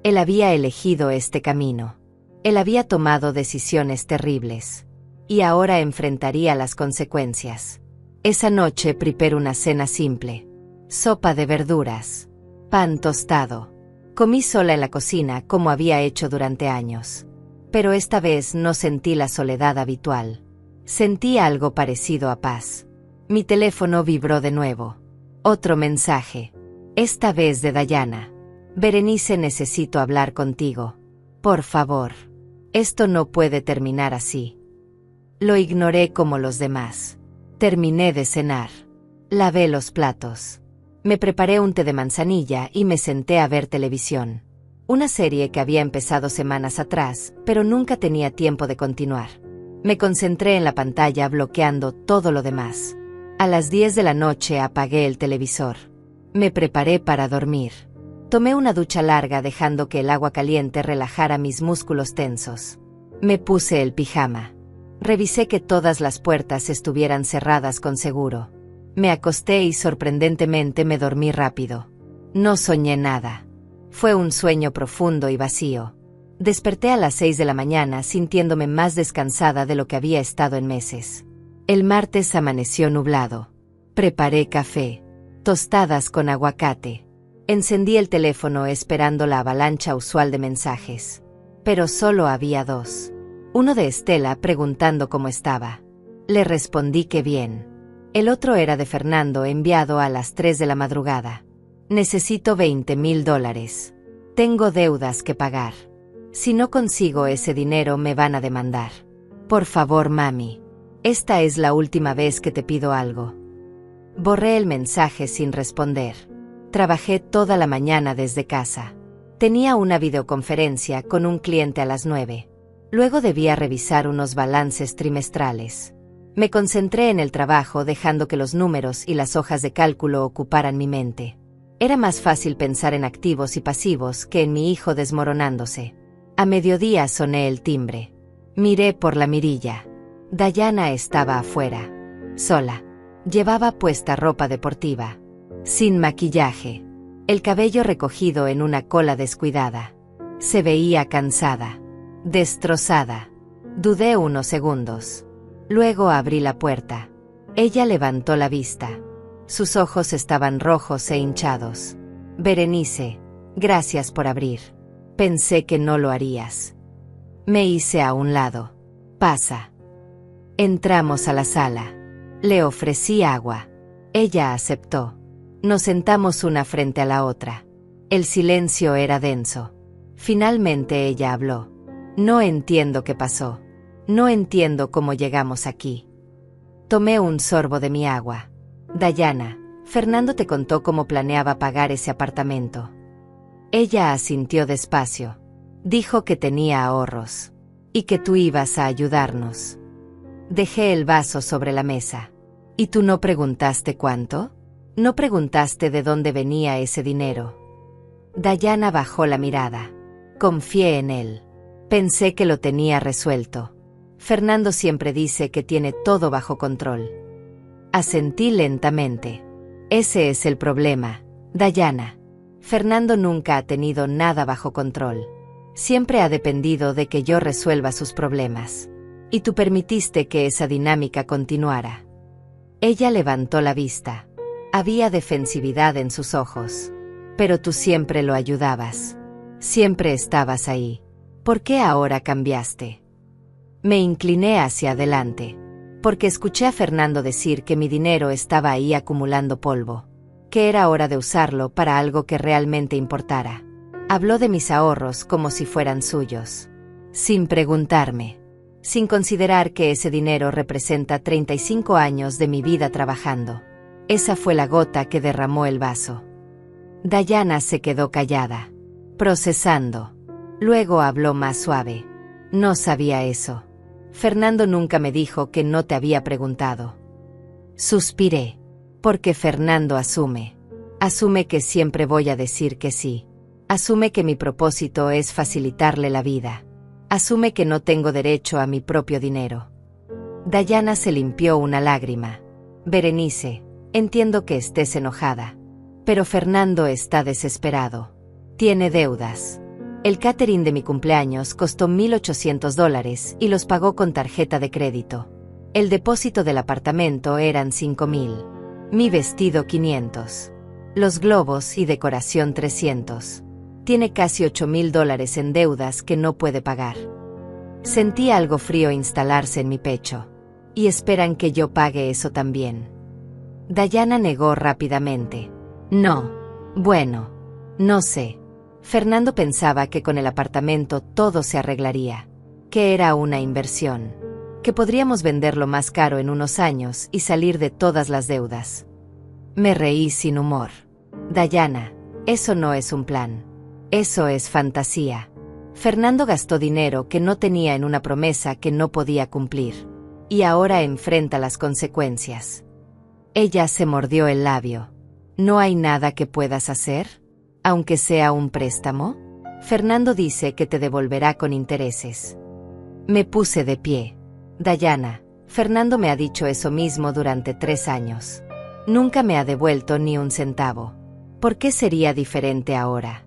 Él había elegido este camino. Él había tomado decisiones terribles. Y ahora enfrentaría las consecuencias. Esa noche preparé una cena simple. Sopa de verduras. Pan tostado. Comí sola en la cocina como había hecho durante años. Pero esta vez no sentí la soledad habitual. Sentí algo parecido a paz. Mi teléfono vibró de nuevo. Otro mensaje. Esta vez de Dayana. Berenice, necesito hablar contigo. Por favor. Esto no puede terminar así. Lo ignoré como los demás. Terminé de cenar. Lavé los platos. Me preparé un té de manzanilla y me senté a ver televisión. Una serie que había empezado semanas atrás, pero nunca tenía tiempo de continuar. Me concentré en la pantalla bloqueando todo lo demás. A las 10 de la noche apagué el televisor. Me preparé para dormir. Tomé una ducha larga dejando que el agua caliente relajara mis músculos tensos. Me puse el pijama. Revisé que todas las puertas estuvieran cerradas con seguro. Me acosté y sorprendentemente me dormí rápido. No soñé nada. Fue un sueño profundo y vacío. Desperté a las 6 de la mañana sintiéndome más descansada de lo que había estado en meses. El martes amaneció nublado. Preparé café. Tostadas con aguacate. Encendí el teléfono esperando la avalancha usual de mensajes. Pero solo había 2. Uno de Estela preguntando cómo estaba. Le respondí que bien. El otro era de Fernando, enviado a las 3 de la madrugada. Necesito $20,000. Tengo deudas que pagar. Si no consigo ese dinero me van a demandar. Por favor, mami. Esta es la última vez que te pido algo. Borré el mensaje sin responder. Trabajé toda la mañana desde casa. Tenía una videoconferencia con un cliente a las 9. Luego debía revisar unos balances trimestrales. Me concentré en el trabajo dejando que los números y las hojas de cálculo ocuparan mi mente. Era más fácil pensar en activos y pasivos que en mi hijo desmoronándose. A mediodía soné el timbre. Miré por la mirilla. Dayana estaba afuera. Sola. Llevaba puesta ropa deportiva. Sin maquillaje. El cabello recogido en una cola descuidada. Se veía cansada. Destrozada. Dudé unos segundos. Luego abrí la puerta. Ella levantó la vista. Sus ojos estaban rojos e hinchados. Berenice, gracias por abrir. Pensé que no lo harías. Me hice a un lado. Pasa. Entramos a la sala. Le ofrecí agua. Ella aceptó. Nos sentamos una frente a la otra. El silencio era denso. Finalmente ella habló. No entiendo qué pasó. No entiendo cómo llegamos aquí. Tomé un sorbo de mi agua. Dayana, Fernando te contó cómo planeaba pagar ese apartamento. Ella asintió despacio. Dijo que tenía ahorros. Y que tú ibas a ayudarnos. Dejé el vaso sobre la mesa. ¿Y tú no preguntaste cuánto? ¿No preguntaste de dónde venía ese dinero? Dayana bajó la mirada. Confié en él. Pensé que lo tenía resuelto. Fernando siempre dice que tiene todo bajo control. Asentí lentamente. Ese es el problema, Dayana. Fernando nunca ha tenido nada bajo control. Siempre ha dependido de que yo resuelva sus problemas. Y tú permitiste que esa dinámica continuara. Ella levantó la vista. Había defensividad en sus ojos. Pero tú siempre lo ayudabas. Siempre estabas ahí. ¿Por qué ahora cambiaste? Me incliné hacia adelante. Porque escuché a Fernando decir que mi dinero estaba ahí acumulando polvo. Que era hora de usarlo para algo que realmente importara. Habló de mis ahorros como si fueran suyos. Sin preguntarme. Sin considerar que ese dinero representa 35 años de mi vida trabajando. Esa fue la gota que derramó el vaso. Dayana se quedó callada. Procesando. Luego habló más suave. No sabía eso. Fernando nunca me dijo que no te había preguntado. Suspiré. Porque Fernando asume. Asume que siempre voy a decir que sí. Asume que mi propósito es facilitarle la vida. Asume que no tengo derecho a mi propio dinero. Dayana se limpió una lágrima. Berenice, entiendo que estés enojada. Pero Fernando está desesperado. Tiene deudas. El catering de mi cumpleaños costó $1,800 y los pagó con tarjeta de crédito. El depósito del apartamento eran $5,000. Mi vestido $500. Los globos y decoración $300. Tiene casi $8,000 en deudas que no puede pagar. Sentí algo frío instalarse en mi pecho. Y esperan que yo pague eso también. Dayana negó rápidamente. No. Bueno. No sé. Fernando pensaba que con el apartamento todo se arreglaría. Que era una inversión. Que podríamos venderlo más caro en unos años y salir de todas las deudas. Me reí sin humor. Dayana, eso no es un plan. Eso es fantasía. Fernando gastó dinero que no tenía en una promesa que no podía cumplir. Y ahora enfrenta las consecuencias. Ella se mordió el labio. ¿No hay nada que puedas hacer? Aunque sea un préstamo. Fernando dice que te devolverá con intereses. Me puse de pie. Dayana, Fernando me ha dicho eso mismo durante 3 años. Nunca me ha devuelto ni un centavo. ¿Por qué sería diferente ahora?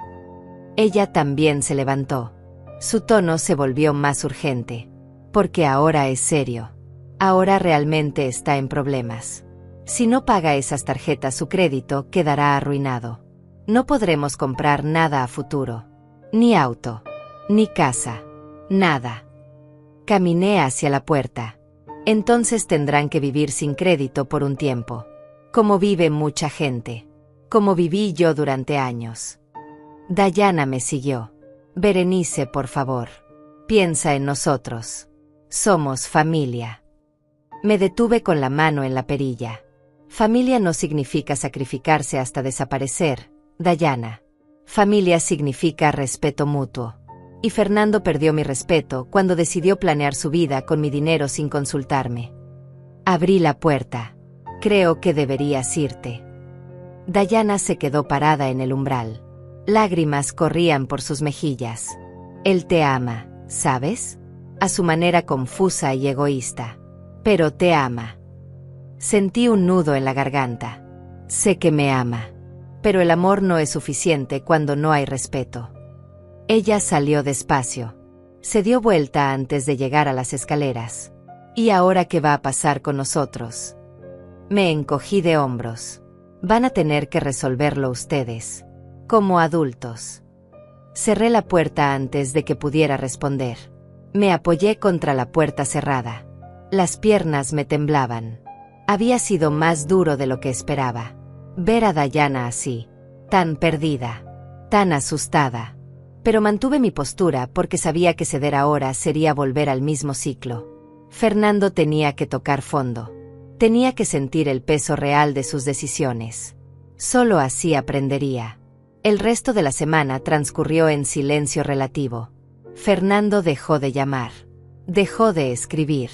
Ella también se levantó. Su tono se volvió más urgente. Porque ahora es serio. Ahora realmente está en problemas. Si no paga esas tarjetas, su crédito quedará arruinado. No podremos comprar nada a futuro. Ni auto. Ni casa. Nada. Caminé hacia la puerta. Entonces tendrán que vivir sin crédito por un tiempo. Como vive mucha gente. Como viví yo durante años. Dayana me siguió. Berenice, por favor. Piensa en nosotros. Somos familia. Me detuve con la mano en la perilla. Familia no significa sacrificarse hasta desaparecer, Dayana. Familia significa respeto mutuo. Y Fernando perdió mi respeto cuando decidió planear su vida con mi dinero sin consultarme. Abrí la puerta. Creo que deberías irte. Dayana se quedó parada en el umbral. Lágrimas corrían por sus mejillas. Él te ama, ¿sabes? A su manera confusa y egoísta. Pero te ama. Sentí un nudo en la garganta. Sé que me ama. Pero el amor no es suficiente cuando no hay respeto. Ella salió despacio. Se dio vuelta antes de llegar a las escaleras. ¿Y ahora qué va a pasar con nosotros? Me encogí de hombros. Van a tener que resolverlo ustedes. Como adultos. Cerré la puerta antes de que pudiera responder. Me apoyé contra la puerta cerrada. Las piernas me temblaban. Había sido más duro de lo que esperaba. Ver a Dayana así. Tan perdida. Tan asustada. Pero mantuve mi postura porque sabía que ceder ahora sería volver al mismo ciclo. Fernando tenía que tocar fondo. Tenía que sentir el peso real de sus decisiones. Solo así aprendería. El resto de la semana transcurrió en silencio relativo. Fernando dejó de llamar. Dejó de escribir.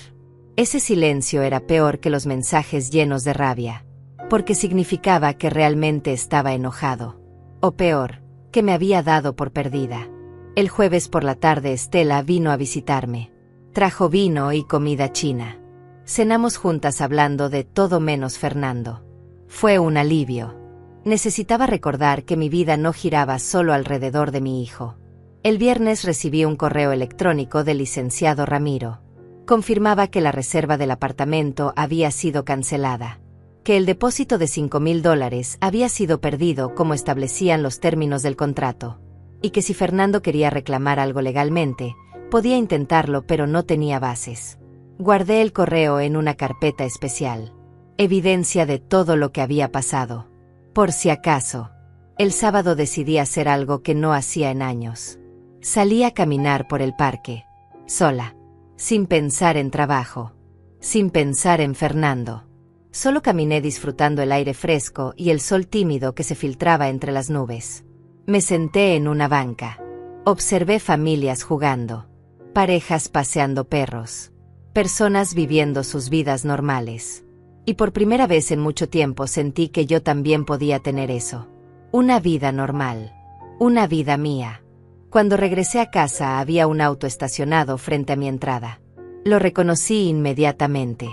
Ese silencio era peor que los mensajes llenos de rabia, porque significaba que realmente estaba enojado. O peor, que me había dado por perdida. El jueves por la tarde Estela vino a visitarme. Trajo vino y comida china. Cenamos juntas hablando de todo menos Fernando. Fue un alivio. Necesitaba recordar que mi vida no giraba solo alrededor de mi hijo. El viernes recibí un correo electrónico del licenciado Ramiro. Confirmaba que la reserva del apartamento había sido cancelada. Que el depósito de $5,000 había sido perdido como establecían los términos del contrato. Y que si Fernando quería reclamar algo legalmente, podía intentarlo pero no tenía bases. Guardé el correo en una carpeta especial. Evidencia de todo lo que había pasado. Por si acaso. El sábado decidí hacer algo que no hacía en años. Salí a caminar por el parque. Sola. Sin pensar en trabajo. Sin pensar en Fernando. Solo caminé disfrutando el aire fresco y el sol tímido que se filtraba entre las nubes. Me senté en una banca. Observé familias jugando. Parejas paseando perros. Personas viviendo sus vidas normales. Y por primera vez en mucho tiempo sentí que yo también podía tener eso. Una vida normal. Una vida mía. Cuando regresé a casa había un auto estacionado frente a mi entrada. Lo reconocí inmediatamente.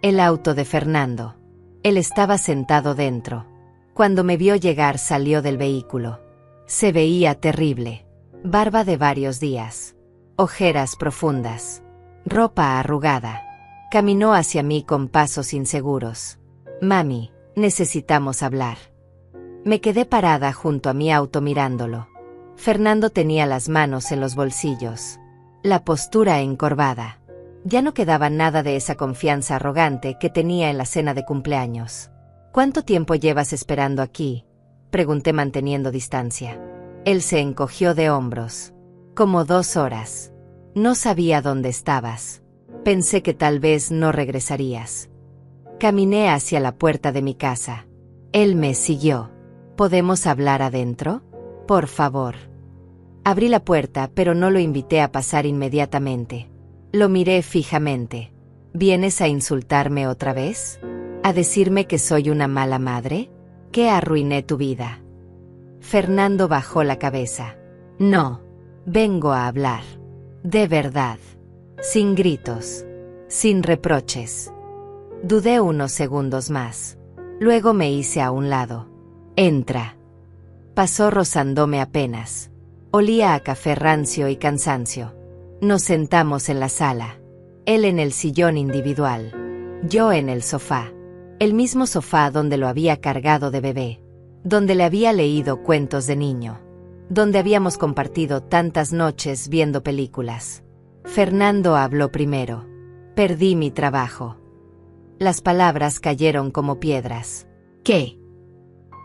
El auto de Fernando. Él estaba sentado dentro. Cuando me vio llegar salió del vehículo. Se veía terrible. Barba de varios días. Ojeras profundas. Ropa arrugada. Caminó hacia mí con pasos inseguros. Mami, necesitamos hablar. Me quedé parada junto a mi auto mirándolo. Fernando tenía las manos en los bolsillos. La postura encorvada. Ya no quedaba nada de esa confianza arrogante que tenía en la cena de cumpleaños. ¿Cuánto tiempo llevas esperando aquí?, pregunté manteniendo distancia. Él se encogió de hombros. Como 2 horas. No sabía dónde estabas. Pensé que tal vez no regresarías. Caminé hacia la puerta de mi casa. Él me siguió. ¿Podemos hablar adentro? Por favor. Abrí la puerta, pero no lo invité a pasar inmediatamente. Lo miré fijamente. ¿Vienes a insultarme otra vez? ¿A decirme que soy una mala madre? ¿Que arruiné tu vida? Fernando bajó la cabeza. No. Vengo a hablar. De verdad. Sin gritos. Sin reproches. Dudé unos segundos más. Luego me hice a un lado. Entra. Pasó rozándome apenas. Olía a café rancio y cansancio. Nos sentamos en la sala. Él en el sillón individual. Yo en el sofá. El mismo sofá donde lo había cargado de bebé. Donde le había leído cuentos de niño. Donde habíamos compartido tantas noches viendo películas. Fernando habló primero. Perdí mi trabajo. Las palabras cayeron como piedras. ¿Qué?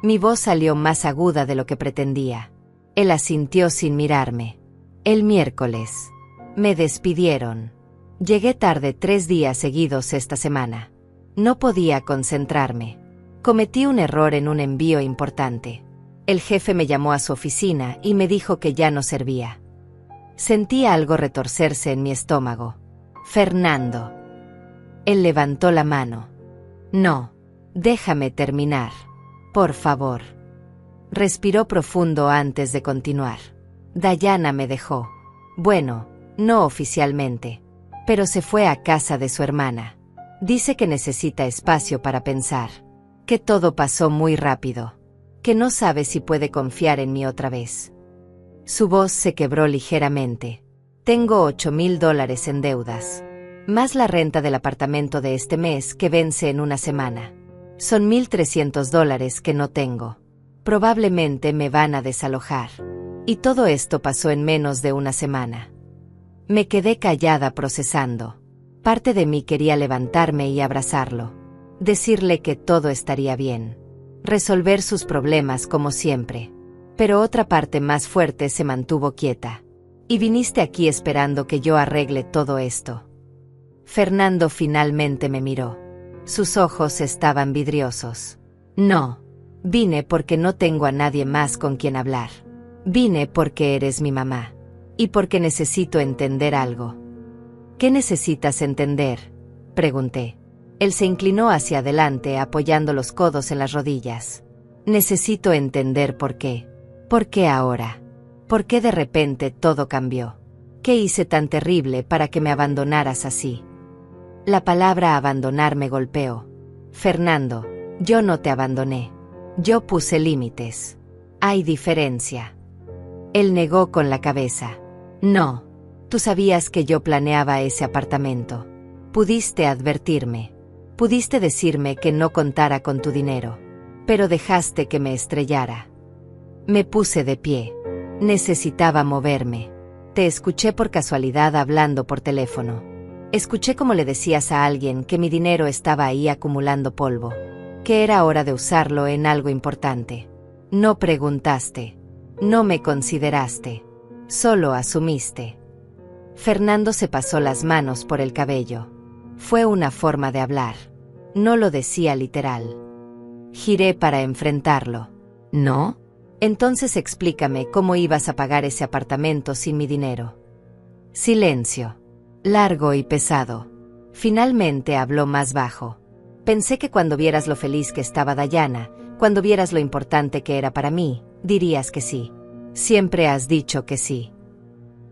Mi voz salió más aguda de lo que pretendía. Él asintió sin mirarme. El miércoles. Me despidieron. Llegué tarde 3 días seguidos esta semana. No podía concentrarme. Cometí un error en un envío importante. El jefe me llamó a su oficina y me dijo que ya no servía. Sentí algo retorcerse en mi estómago. Fernando. Él levantó la mano. No. Déjame terminar. Por favor. Respiró profundo antes de continuar. Dayana me dejó. Bueno, no oficialmente. Pero se fue a casa de su hermana. Dice que necesita espacio para pensar. Que todo pasó muy rápido. Que no sabe si puede confiar en mí otra vez. Su voz se quebró ligeramente. Tengo $8,000 en deudas. Más la renta del apartamento de este mes que vence en una semana. Son $1,300 que no tengo. Probablemente me van a desalojar. Y todo esto pasó en menos de una semana. Me quedé callada procesando. Parte de mí quería levantarme y abrazarlo. Decirle que todo estaría bien. Resolver sus problemas como siempre. Pero otra parte más fuerte se mantuvo quieta. Y viniste aquí esperando que yo arregle todo esto. Fernando finalmente me miró. Sus ojos estaban vidriosos. No. Vine porque no tengo a nadie más con quien hablar. Vine porque eres mi mamá. Y porque necesito entender algo. ¿Qué necesitas entender?, pregunté. Él se inclinó hacia adelante apoyando los codos en las rodillas. Necesito entender por qué. ¿Por qué ahora? ¿Por qué de repente todo cambió? ¿Qué hice tan terrible para que me abandonaras así? La palabra abandonar me golpeó. Fernando, yo no te abandoné. Yo puse límites. Hay diferencia. Él negó con la cabeza. No. Tú sabías que yo planeaba ese apartamento. Pudiste advertirme. Pudiste decirme que no contara con tu dinero. Pero dejaste que me estrellara. Me puse de pie. Necesitaba moverme. Te escuché por casualidad hablando por teléfono. Escuché cómo le decías a alguien que mi dinero estaba ahí acumulando polvo. Que era hora de usarlo en algo importante. No preguntaste. No me consideraste. Solo asumiste. Fernando se pasó las manos por el cabello. Fue una forma de hablar. No lo decía literal. Giré para enfrentarlo. ¿No? Entonces explícame cómo ibas a pagar ese apartamento sin mi dinero. Silencio. Largo y pesado. Finalmente habló más bajo. Pensé que cuando vieras lo feliz que estaba Dayana, cuando vieras lo importante que era para mí, dirías que sí. Siempre has dicho que sí.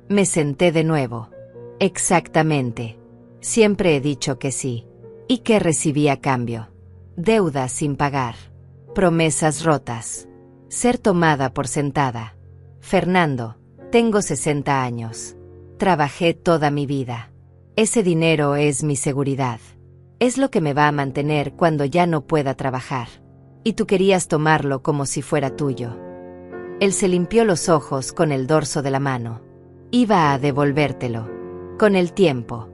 Me senté de nuevo. Exactamente. Siempre he dicho que sí. ¿Y qué recibí a cambio? Deudas sin pagar. Promesas rotas. Ser tomada por sentada. Fernando, tengo 60 años. Trabajé toda mi vida. Ese dinero es mi seguridad. Es lo que me va a mantener cuando ya no pueda trabajar. Y tú querías tomarlo como si fuera tuyo. Él se limpió los ojos con el dorso de la mano. Iba a devolvértelo. Con el tiempo.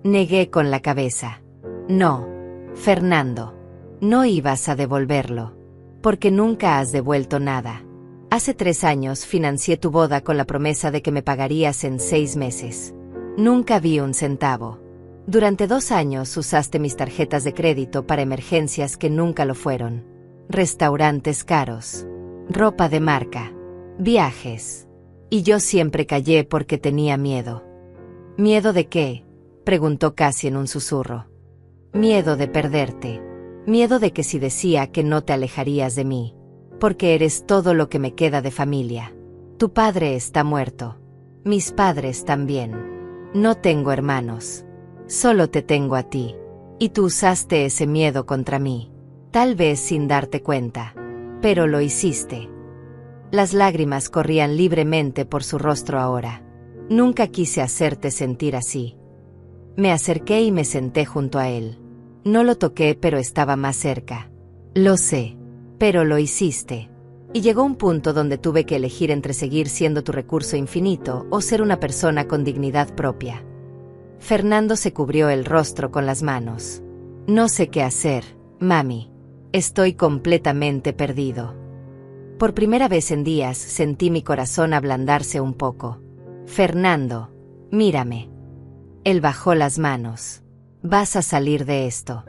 Negué con la cabeza. No, Fernando. No ibas a devolverlo. Porque nunca has devuelto nada. Hace 3 años financié tu boda con la promesa de que me pagarías en 6 meses. Nunca vi un centavo. Durante 2 años usaste mis tarjetas de crédito para emergencias que nunca lo fueron. Restaurantes caros. Ropa de marca. Viajes. Y yo siempre callé porque tenía miedo. ¿Miedo de qué?, preguntó casi en un susurro. Miedo de perderte. Miedo de que si decía que no te alejarías de mí. Porque eres todo lo que me queda de familia. Tu padre está muerto. Mis padres también. No tengo hermanos. Solo te tengo a ti. Y tú usaste ese miedo contra mí. Tal vez sin darte cuenta. Pero lo hiciste. Las lágrimas corrían libremente por su rostro ahora. Nunca quise hacerte sentir así. Me acerqué y me senté junto a él. No lo toqué, pero estaba más cerca. Lo sé. Pero lo hiciste. Y llegó un punto donde tuve que elegir entre seguir siendo tu recurso infinito o ser una persona con dignidad propia. Fernando se cubrió el rostro con las manos. No sé qué hacer, mami. Estoy completamente perdido. Por primera vez en días sentí mi corazón ablandarse un poco. Fernando, mírame. Él bajó las manos. Vas a salir de esto.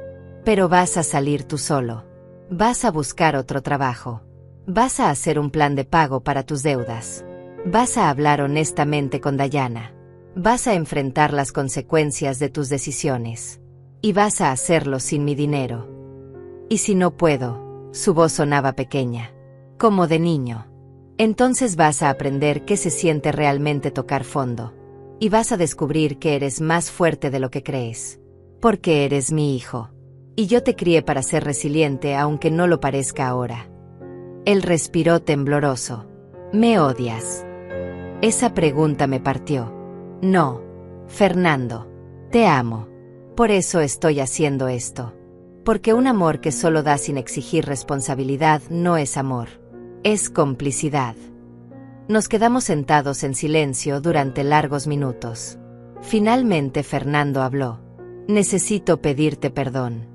Pero vas a salir tú solo. Vas a buscar otro trabajo. Vas a hacer un plan de pago para tus deudas. Vas a hablar honestamente con Dayana. Vas a enfrentar las consecuencias de tus decisiones. Y vas a hacerlo sin mi dinero. Y si no puedo, su voz sonaba pequeña, como de niño. Entonces vas a aprender qué se siente realmente tocar fondo. Y vas a descubrir que eres más fuerte de lo que crees. Porque eres mi hijo. Y yo te crié para ser resiliente aunque no lo parezca ahora. Él respiró tembloroso. ¿Me odias? Esa pregunta me partió. No, Fernando. Te amo. Por eso estoy haciendo esto. Porque un amor que solo da sin exigir responsabilidad no es amor. Es complicidad. Nos quedamos sentados en silencio durante largos minutos. Finalmente Fernando habló. Necesito pedirte perdón.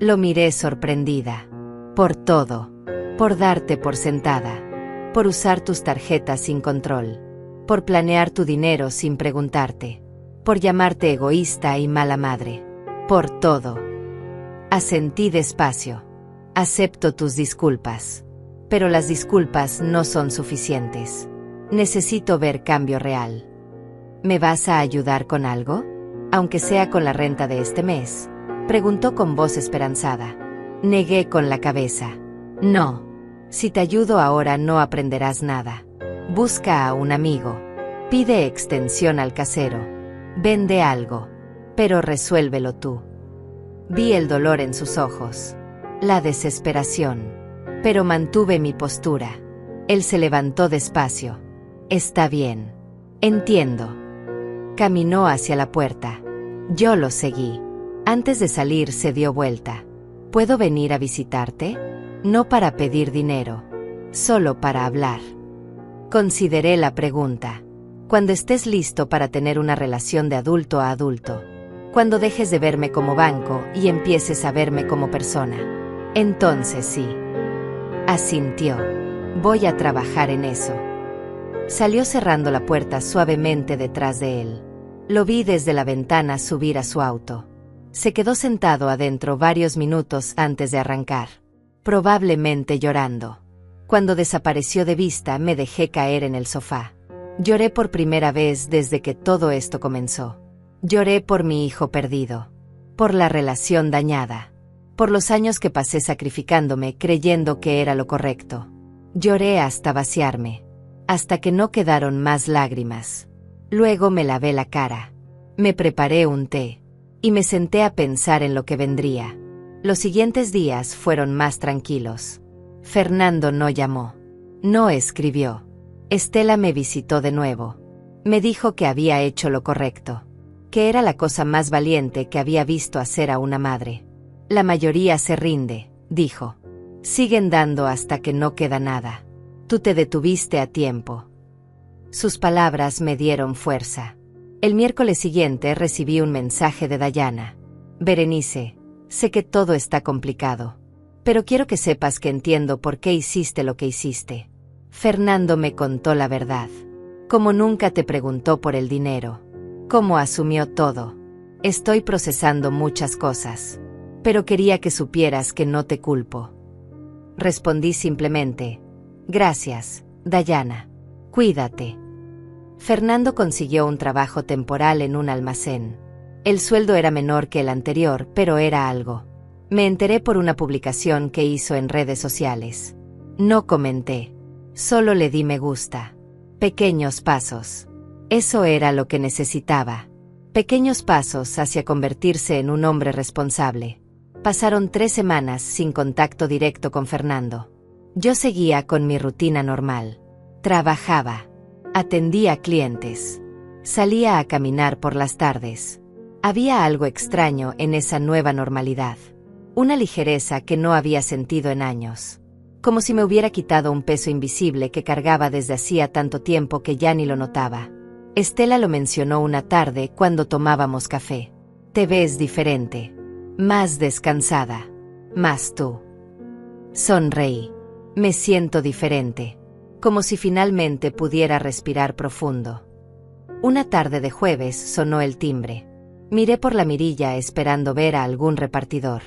Lo miré sorprendida. Por todo. Por darte por sentada. Por usar tus tarjetas sin control. Por planear tu dinero sin preguntarte. Por llamarte egoísta y mala madre. Por todo. Asentí despacio. Acepto tus disculpas. Pero las disculpas no son suficientes. Necesito ver cambio real. ¿Me vas a ayudar con algo? Aunque sea con la renta de este mes. Preguntó con voz esperanzada. Negué con la cabeza. No. Si te ayudo ahora no aprenderás nada. Busca a un amigo. Pide extensión al casero. Vende algo. Pero resuélvelo tú. Vi el dolor en sus ojos. La desesperación. Pero mantuve mi postura. Él se levantó despacio. Está bien. Entiendo. Caminó hacia la puerta. Yo lo seguí. Antes de salir se dio vuelta. ¿Puedo venir a visitarte? No para pedir dinero. Solo para hablar. Consideré la pregunta. Cuando estés listo para tener una relación de adulto a adulto. Cuando dejes de verme como banco y empieces a verme como persona. Entonces sí. Asintió. Voy a trabajar en eso. Salió cerrando la puerta suavemente detrás de él. Lo vi desde la ventana subir a su auto. Se quedó sentado adentro varios minutos antes de arrancar. Probablemente llorando. Cuando desapareció de vista me dejé caer en el sofá. Lloré por primera vez desde que todo esto comenzó. Lloré por mi hijo perdido. Por la relación dañada. Por los años que pasé sacrificándome creyendo que era lo correcto. Lloré hasta vaciarme. Hasta que no quedaron más lágrimas. Luego me lavé la cara. Me preparé un té. y me senté a pensar en lo que vendría. Los siguientes días fueron más tranquilos. Fernando no llamó. No escribió. Estela me visitó de nuevo. Me dijo que había hecho lo correcto, que era la cosa más valiente que había visto hacer a una madre. La mayoría se rinde, dijo. Siguen dando hasta que no queda nada. Tú te detuviste a tiempo. Sus palabras me dieron fuerza. El miércoles siguiente recibí un mensaje de Dayana. Berenice, sé que todo está complicado, pero quiero que sepas que entiendo por qué hiciste lo que hiciste. Fernando me contó la verdad. Como nunca te preguntó por el dinero. Cómo asumió todo. Estoy procesando muchas cosas, pero quería que supieras que no te culpo. Respondí simplemente, gracias, Dayana. Cuídate. Fernando consiguió un trabajo temporal en un almacén. El sueldo era menor que el anterior, pero era algo. Me enteré por una publicación que hizo en redes sociales. No comenté. Solo le di me gusta. Pequeños pasos. Eso era lo que necesitaba. Pequeños pasos hacia convertirse en un hombre responsable. Pasaron 3 semanas sin contacto directo con Fernando. Yo seguía con mi rutina normal. Trabajaba. Atendía clientes. Salía a caminar por las tardes. Había algo extraño en esa nueva normalidad. Una ligereza que no había sentido en años. Como si me hubiera quitado un peso invisible que cargaba desde hacía tanto tiempo que ya ni lo notaba. Estela lo mencionó una tarde cuando tomábamos café. Te ves diferente. Más descansada. Más tú. Sonreí. Me siento diferente. Como si finalmente pudiera respirar profundo. Una tarde de jueves sonó el timbre. Miré por la mirilla esperando ver a algún repartidor.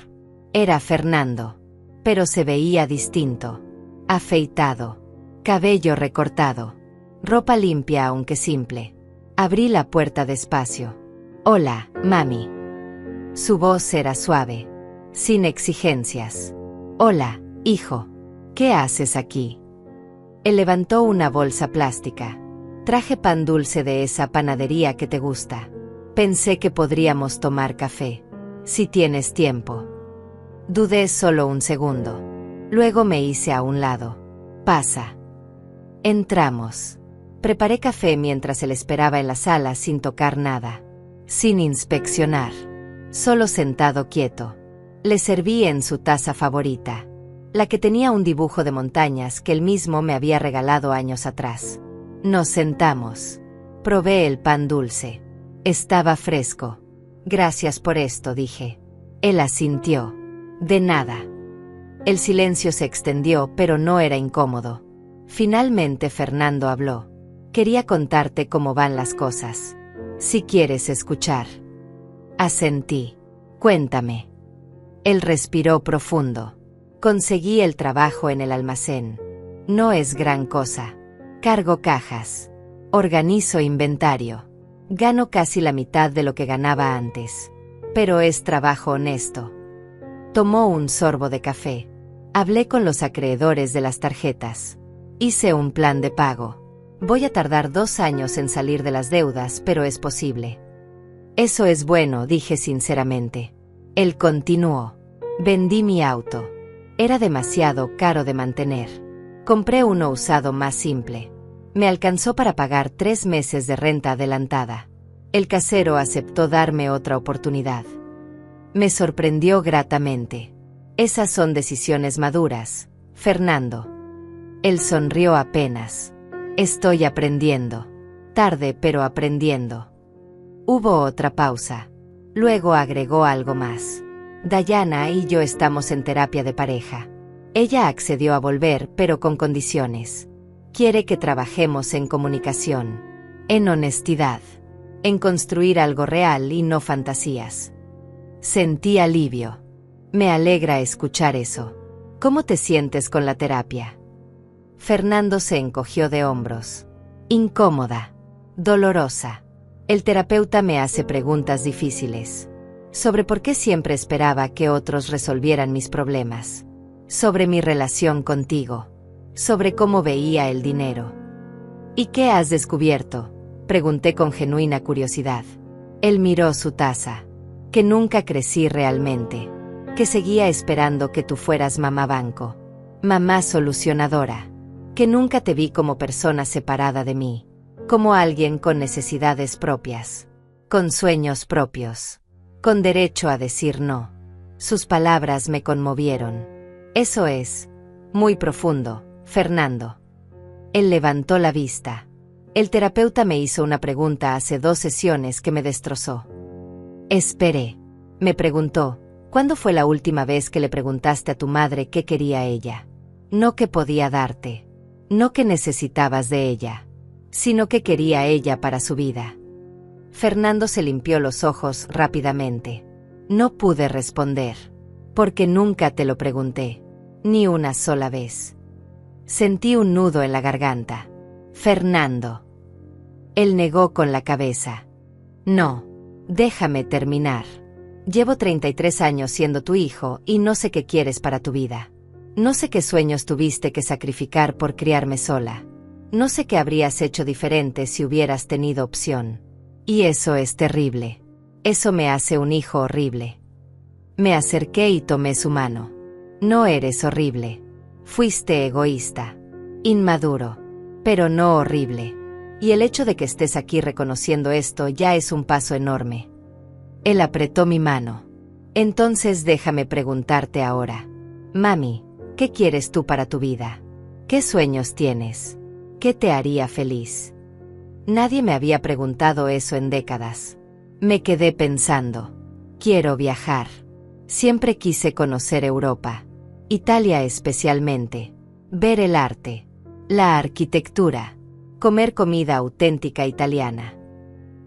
Era Fernando. Pero se veía distinto. Afeitado. Cabello recortado. Ropa limpia aunque simple. Abrí la puerta despacio. Hola, mami. Su voz era suave. Sin exigencias. Hola, hijo. ¿Qué haces aquí? Él levantó una bolsa plástica. Traje pan dulce de esa panadería que te gusta. Pensé que podríamos tomar café. Si tienes tiempo. Dudé solo un segundo. Luego me hice a un lado. Pasa. Entramos. Preparé café mientras él esperaba en la sala sin tocar nada. Sin inspeccionar. Solo sentado quieto. Le serví en su taza favorita. La que tenía un dibujo de montañas que él mismo me había regalado años atrás. Nos sentamos. Probé el pan dulce. Estaba fresco. Gracias por esto, dije. Él asintió. De nada. El silencio se extendió, pero no era incómodo. Finalmente Fernando habló. Quería contarte cómo van las cosas. Si quieres escuchar. Asentí. Cuéntame. Él respiró profundo. Conseguí el trabajo en el almacén. No es gran cosa. Cargo cajas. Organizo inventario. Gano casi la mitad de lo que ganaba antes. Pero es trabajo honesto. Tomó un sorbo de café. Hablé con los acreedores de las tarjetas. Hice un plan de pago. Voy a tardar 2 años en salir de las deudas, pero es posible. Eso es bueno, dije sinceramente. Él continuó. Vendí mi auto. Era demasiado caro de mantener. Compré uno usado más simple. Me alcanzó para pagar 3 meses de renta adelantada. El casero aceptó darme otra oportunidad. Me sorprendió gratamente. Esas son decisiones maduras, Fernando. Él sonrió apenas. Estoy aprendiendo. Tarde, pero aprendiendo. Hubo otra pausa. Luego agregó algo más. Dayana y yo estamos en terapia de pareja. Ella accedió a volver, pero con condiciones. Quiere que trabajemos en comunicación, en honestidad, en construir algo real y no fantasías. Sentí alivio. Me alegra escuchar eso. ¿Cómo te sientes con la terapia? Fernando se encogió de hombros. Incómoda. Dolorosa. El terapeuta me hace preguntas difíciles. Sobre por qué siempre esperaba que otros resolvieran mis problemas. Sobre mi relación contigo. Sobre cómo veía el dinero. ¿Y qué has descubierto? Pregunté con genuina curiosidad. Él miró su taza. que nunca crecí realmente, que seguía esperando que tú fueras mamá banco, mamá solucionadora, que nunca te vi como persona separada de mí, como alguien con necesidades propias, con sueños propios, con derecho a decir no. Sus palabras me conmovieron. Eso es muy profundo, Fernando. Él levantó la vista. El terapeuta me hizo una pregunta hace 2 sesiones que me destrozó. Esperé. Me preguntó, ¿cuándo fue la última vez que le preguntaste a tu madre qué quería ella? No qué podía darte, no qué necesitabas de ella, sino qué quería ella para su vida. Fernando se limpió los ojos rápidamente. No pude responder, porque nunca te lo pregunté, ni una sola vez. Sentí un nudo en la garganta. Fernando. Él negó con la cabeza. No, déjame terminar. Llevo 33 años siendo tu hijo y no sé qué quieres para tu vida. No sé qué sueños tuviste que sacrificar por criarme sola. No sé qué habrías hecho diferente si hubieras tenido opción. Y eso es terrible. Eso me hace un hijo horrible. Me acerqué y tomé su mano. No eres horrible. Fuiste egoísta. Inmaduro. Pero no horrible. Y el hecho de que estés aquí reconociendo esto ya es un paso enorme. Él apretó mi mano. Entonces déjame preguntarte ahora. Mami, ¿qué quieres tú para tu vida? ¿Qué sueños tienes? ¿Qué te haría feliz? Nadie me había preguntado eso en décadas. Me quedé pensando. Quiero viajar. Siempre quise conocer Europa. Italia especialmente. Ver el arte. La arquitectura. Comer comida auténtica italiana.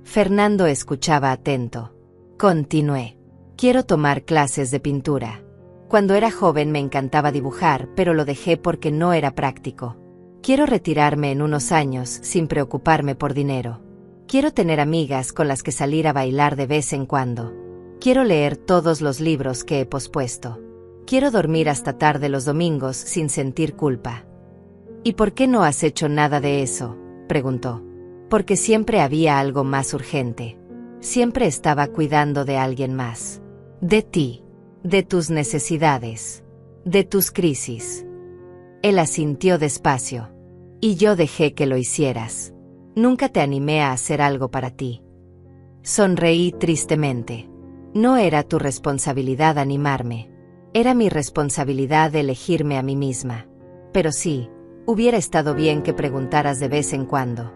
Fernando escuchaba atento. Continué. Quiero tomar clases de pintura. Cuando era joven me encantaba dibujar, pero lo dejé porque no era práctico. Quiero retirarme en unos años sin preocuparme por dinero. Quiero tener amigas con las que salir a bailar de vez en cuando. Quiero leer todos los libros que he pospuesto. Quiero dormir hasta tarde los domingos sin sentir culpa. ¿Y por qué no has hecho nada de eso?, preguntó. Porque siempre había algo más urgente. Siempre estaba cuidando de alguien más. De ti. De tus necesidades. De tus crisis. Él asintió despacio. Y yo dejé que lo hicieras. Nunca te animé a hacer algo para ti. Sonreí tristemente. No era tu responsabilidad animarme. Era mi responsabilidad elegirme a mí misma. Pero sí, hubiera estado bien que preguntaras de vez en cuando.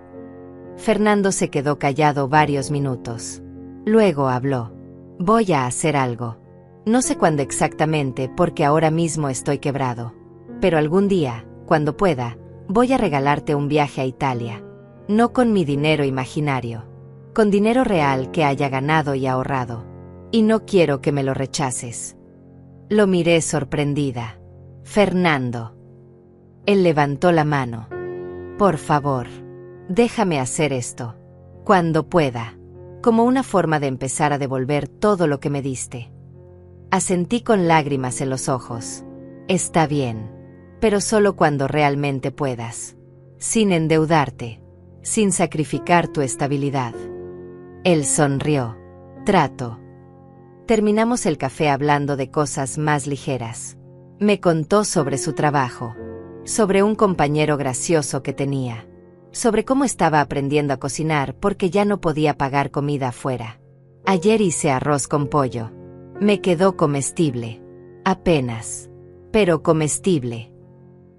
Fernando se quedó callado varios minutos. Luego habló. Voy a hacer algo. No sé cuándo exactamente porque ahora mismo estoy quebrado. Pero algún día, cuando pueda, voy a regalarte un viaje a Italia. No con mi dinero imaginario. Con dinero real que haya ganado y ahorrado. Y no quiero que me lo rechaces. Lo miré sorprendida. Fernando. Él levantó la mano. Por favor, déjame hacer esto. Cuando pueda. Como una forma de empezar a devolver todo lo que me diste. Asentí con lágrimas en los ojos. Está bien. Pero solo cuando realmente puedas. Sin endeudarte. Sin sacrificar tu estabilidad. Él sonrió. Trato. Terminamos el café hablando de cosas más ligeras. Me contó sobre su trabajo. Sobre un compañero gracioso que tenía. Sobre cómo estaba aprendiendo a cocinar porque ya no podía pagar comida afuera. Ayer hice arroz con pollo. Me quedó comestible. Apenas. Pero comestible.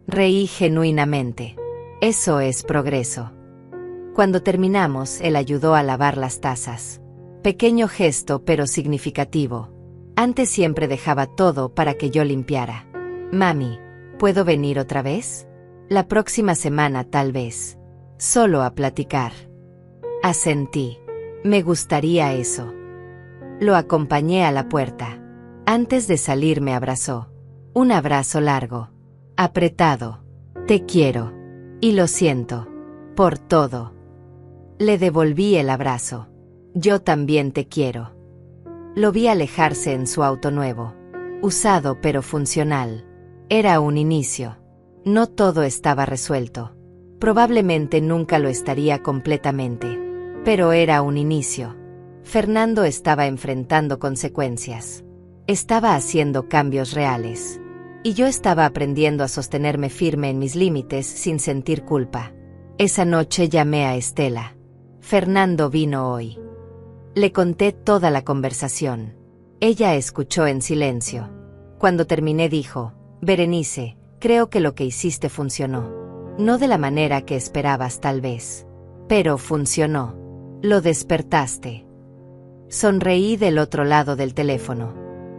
Reí genuinamente. Eso es progreso. Cuando terminamos, él ayudó a lavar las tazas. Pequeño gesto pero significativo. Antes siempre dejaba todo para que yo limpiara. Mami, ¿puedo venir otra vez? La próxima semana tal vez. Solo a platicar. Asentí. Me gustaría eso. Lo acompañé a la puerta. Antes de salir me abrazó. Un abrazo largo. Apretado. Te quiero. Y lo siento. Por todo. Le devolví el abrazo. Yo también te quiero. Lo vi alejarse en su auto nuevo. Usado pero funcional. Era un inicio. No todo estaba resuelto. Probablemente nunca lo estaría completamente. Pero era un inicio. Fernando estaba enfrentando consecuencias. Estaba haciendo cambios reales. Y yo estaba aprendiendo a sostenerme firme en mis límites sin sentir culpa. Esa noche llamé a Estela. Fernando vino hoy. Le conté toda la conversación. Ella escuchó en silencio. Cuando terminé dijo: Berenice, creo que lo que hiciste funcionó. No de la manera que esperabas tal vez. Pero funcionó. Lo despertaste. Sonreí del otro lado del teléfono.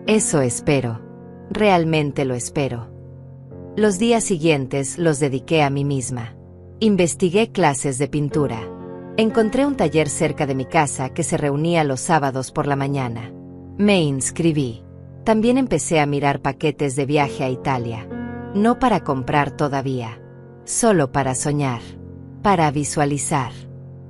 Eso espero. Realmente lo espero. Los días siguientes los dediqué a mí misma. Investigué clases de pintura. Encontré un taller cerca de mi casa que se reunía los sábados por la mañana. Me inscribí. También empecé a mirar paquetes de viaje a Italia. No para comprar todavía. Solo para soñar. Para visualizar.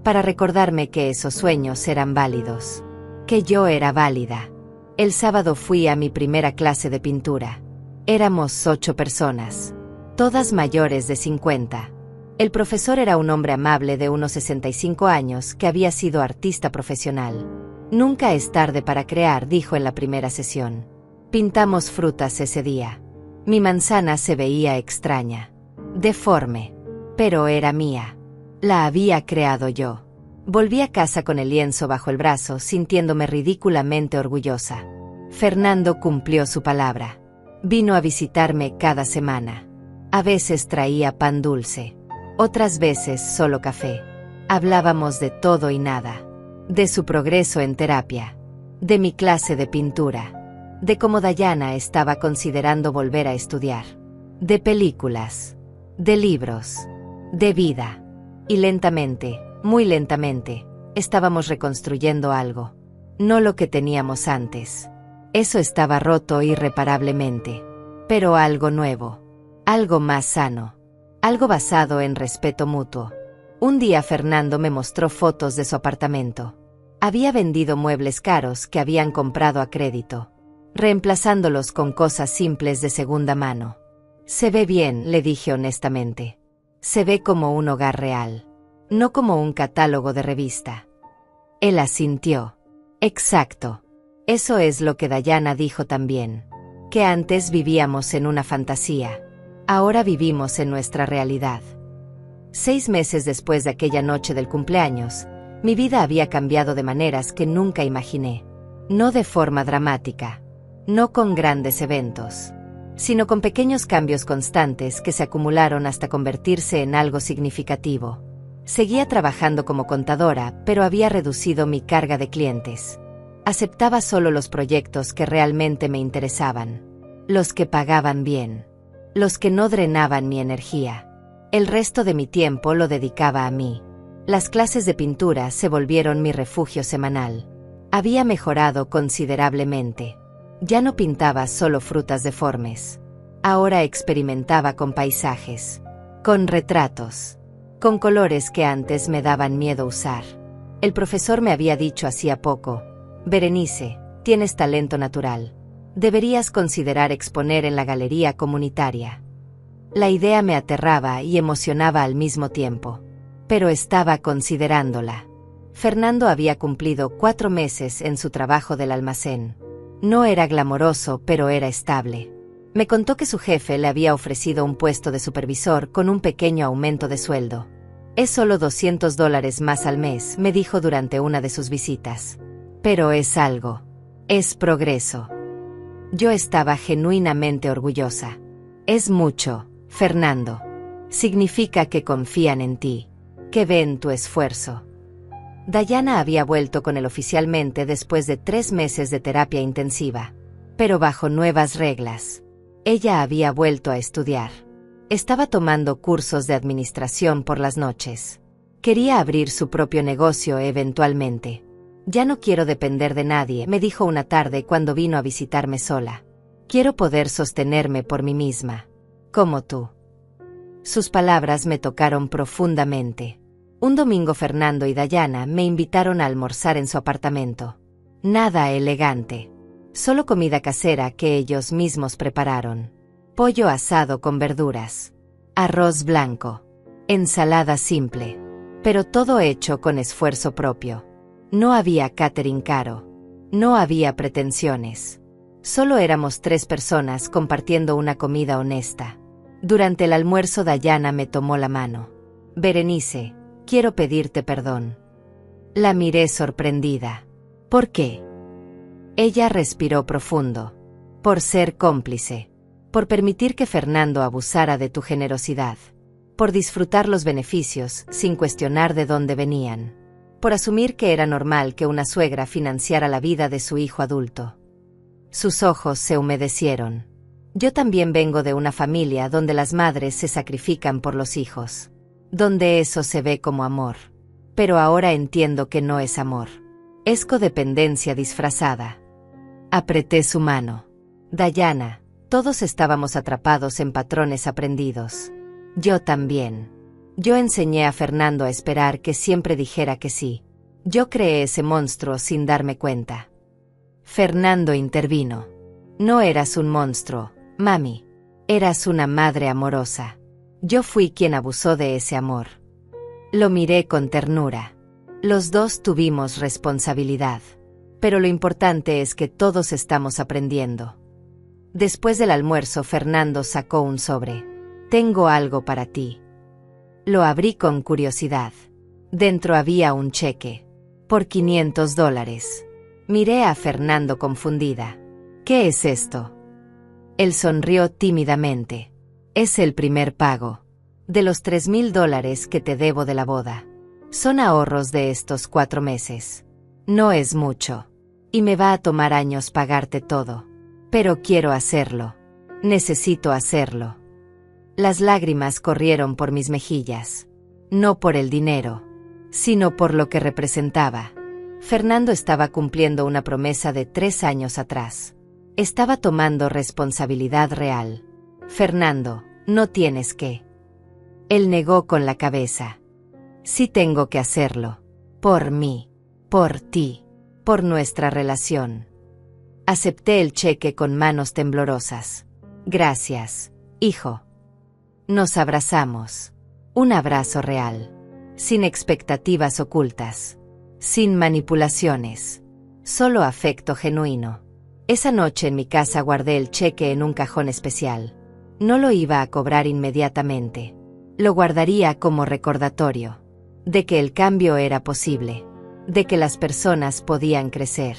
Para recordarme que esos sueños eran válidos. Que yo era válida. El sábado fui a mi primera clase de pintura. Éramos 8 personas. Todas mayores de 50. El profesor era un hombre amable de unos 65 años que había sido artista profesional. Nunca es tarde para crear, dijo en la primera sesión. Pintamos frutas ese día. Mi manzana se veía extraña. Deforme. Pero era mía. La había creado yo. Volví a casa con el lienzo bajo el brazo, sintiéndome ridículamente orgullosa. Fernando cumplió su palabra. Vino a visitarme cada semana. A veces traía pan dulce. Otras veces solo café. Hablábamos de todo y nada. De su progreso en terapia. De mi clase de pintura. De cómo Dayana estaba considerando volver a estudiar. De películas. De libros. De vida. Y lentamente, muy lentamente, estábamos reconstruyendo algo. No lo que teníamos antes. Eso estaba roto irreparablemente. Pero algo nuevo. Algo más sano. Algo basado en respeto mutuo. Un día Fernando me mostró fotos de su apartamento. Había vendido muebles caros que habían comprado a crédito, reemplazándolos con cosas simples de segunda mano. Se ve bien, le dije honestamente. Se ve como un hogar real. No como un catálogo de revista. Él asintió. Exacto. Eso es lo que Dayana dijo también. Que antes vivíamos en una fantasía. Ahora vivimos en nuestra realidad. 6 meses después de aquella noche del cumpleaños, mi vida había cambiado de maneras que nunca imaginé. No de forma dramática. No con grandes eventos. Sino con pequeños cambios constantes que se acumularon hasta convertirse en algo significativo. Seguía trabajando como contadora, pero había reducido mi carga de clientes. Aceptaba solo los proyectos que realmente me interesaban. Los que pagaban bien. Los que no drenaban mi energía. El resto de mi tiempo lo dedicaba a mí. Las clases de pintura se volvieron mi refugio semanal. Había mejorado considerablemente. Ya no pintaba solo frutas deformes. Ahora experimentaba con paisajes. Con retratos. Con colores que antes me daban miedo usar. El profesor me había dicho hacía poco: Berenice, tienes talento natural. Deberías considerar exponer en la galería comunitaria. La idea me aterraba y emocionaba al mismo tiempo. Pero estaba considerándola. Fernando había cumplido 4 meses en su trabajo del almacén. No era glamoroso, pero era estable. Me contó que su jefe le había ofrecido un puesto de supervisor con un pequeño aumento de sueldo. Es solo $200 más al mes, me dijo durante una de sus visitas. Pero es algo. Es progreso. Yo estaba genuinamente orgullosa. Es mucho, Fernando. Significa que confían en ti, que ven tu esfuerzo. Dayana había vuelto con él oficialmente después de 3 meses de terapia intensiva, pero bajo nuevas reglas. Ella había vuelto a estudiar. Estaba tomando cursos de administración por las noches. Quería abrir su propio negocio eventualmente. Ya no quiero depender de nadie, me dijo una tarde cuando vino a visitarme sola. Quiero poder sostenerme por mí misma. Como tú. Sus palabras me tocaron profundamente. Un domingo Fernando y Dayana me invitaron a almorzar en su apartamento. Nada elegante. Solo comida casera que ellos mismos prepararon. Pollo asado con verduras. Arroz blanco. Ensalada simple. Pero todo hecho con esfuerzo propio. No había catering caro. No había pretensiones. Solo éramos 3 personas compartiendo una comida honesta. Durante el almuerzo Dayana me tomó la mano. Berenice, quiero pedirte perdón. La miré sorprendida. ¿Por qué? Ella respiró profundo. Por ser cómplice. Por permitir que Fernando abusara de tu generosidad. Por disfrutar los beneficios sin cuestionar de dónde venían. Por asumir que era normal que una suegra financiara la vida de su hijo adulto. Sus ojos se humedecieron. Yo también vengo de una familia donde las madres se sacrifican por los hijos. Donde eso se ve como amor. Pero ahora entiendo que no es amor. Es codependencia disfrazada. Apreté su mano. Dayana, todos estábamos atrapados en patrones aprendidos. Yo también. Yo enseñé a Fernando a esperar que siempre dijera que sí. Yo creé ese monstruo sin darme cuenta. Fernando intervino. No eras un monstruo, mami. Eras una madre amorosa. Yo fui quien abusó de ese amor. Lo miré con ternura. Los dos tuvimos responsabilidad. Pero lo importante es que todos estamos aprendiendo. Después del almuerzo, Fernando sacó un sobre. Tengo algo para ti. Lo abrí con curiosidad. Dentro había un cheque. Por $500. Miré a Fernando confundida. ¿Qué es esto? Él sonrió tímidamente. Es el primer pago. De los $3,000 que te debo de la boda. Son ahorros de estos 4 meses. No es mucho. Y me va a tomar años pagarte todo. Pero quiero hacerlo. Necesito hacerlo. Las lágrimas corrieron por mis mejillas. No por el dinero, sino por lo que representaba. Fernando estaba cumpliendo una promesa de 3 años atrás. Estaba tomando responsabilidad real. Fernando, no tienes que. Él negó con la cabeza. Sí tengo que hacerlo. Por mí. Por ti. Por nuestra relación. Acepté el cheque con manos temblorosas. Gracias, hijo. Nos abrazamos. Un abrazo real. Sin expectativas ocultas. Sin manipulaciones. Solo afecto genuino. Esa noche en mi casa guardé el cheque en un cajón especial. No lo iba a cobrar inmediatamente. Lo guardaría como recordatorio. De que el cambio era posible. De que las personas podían crecer.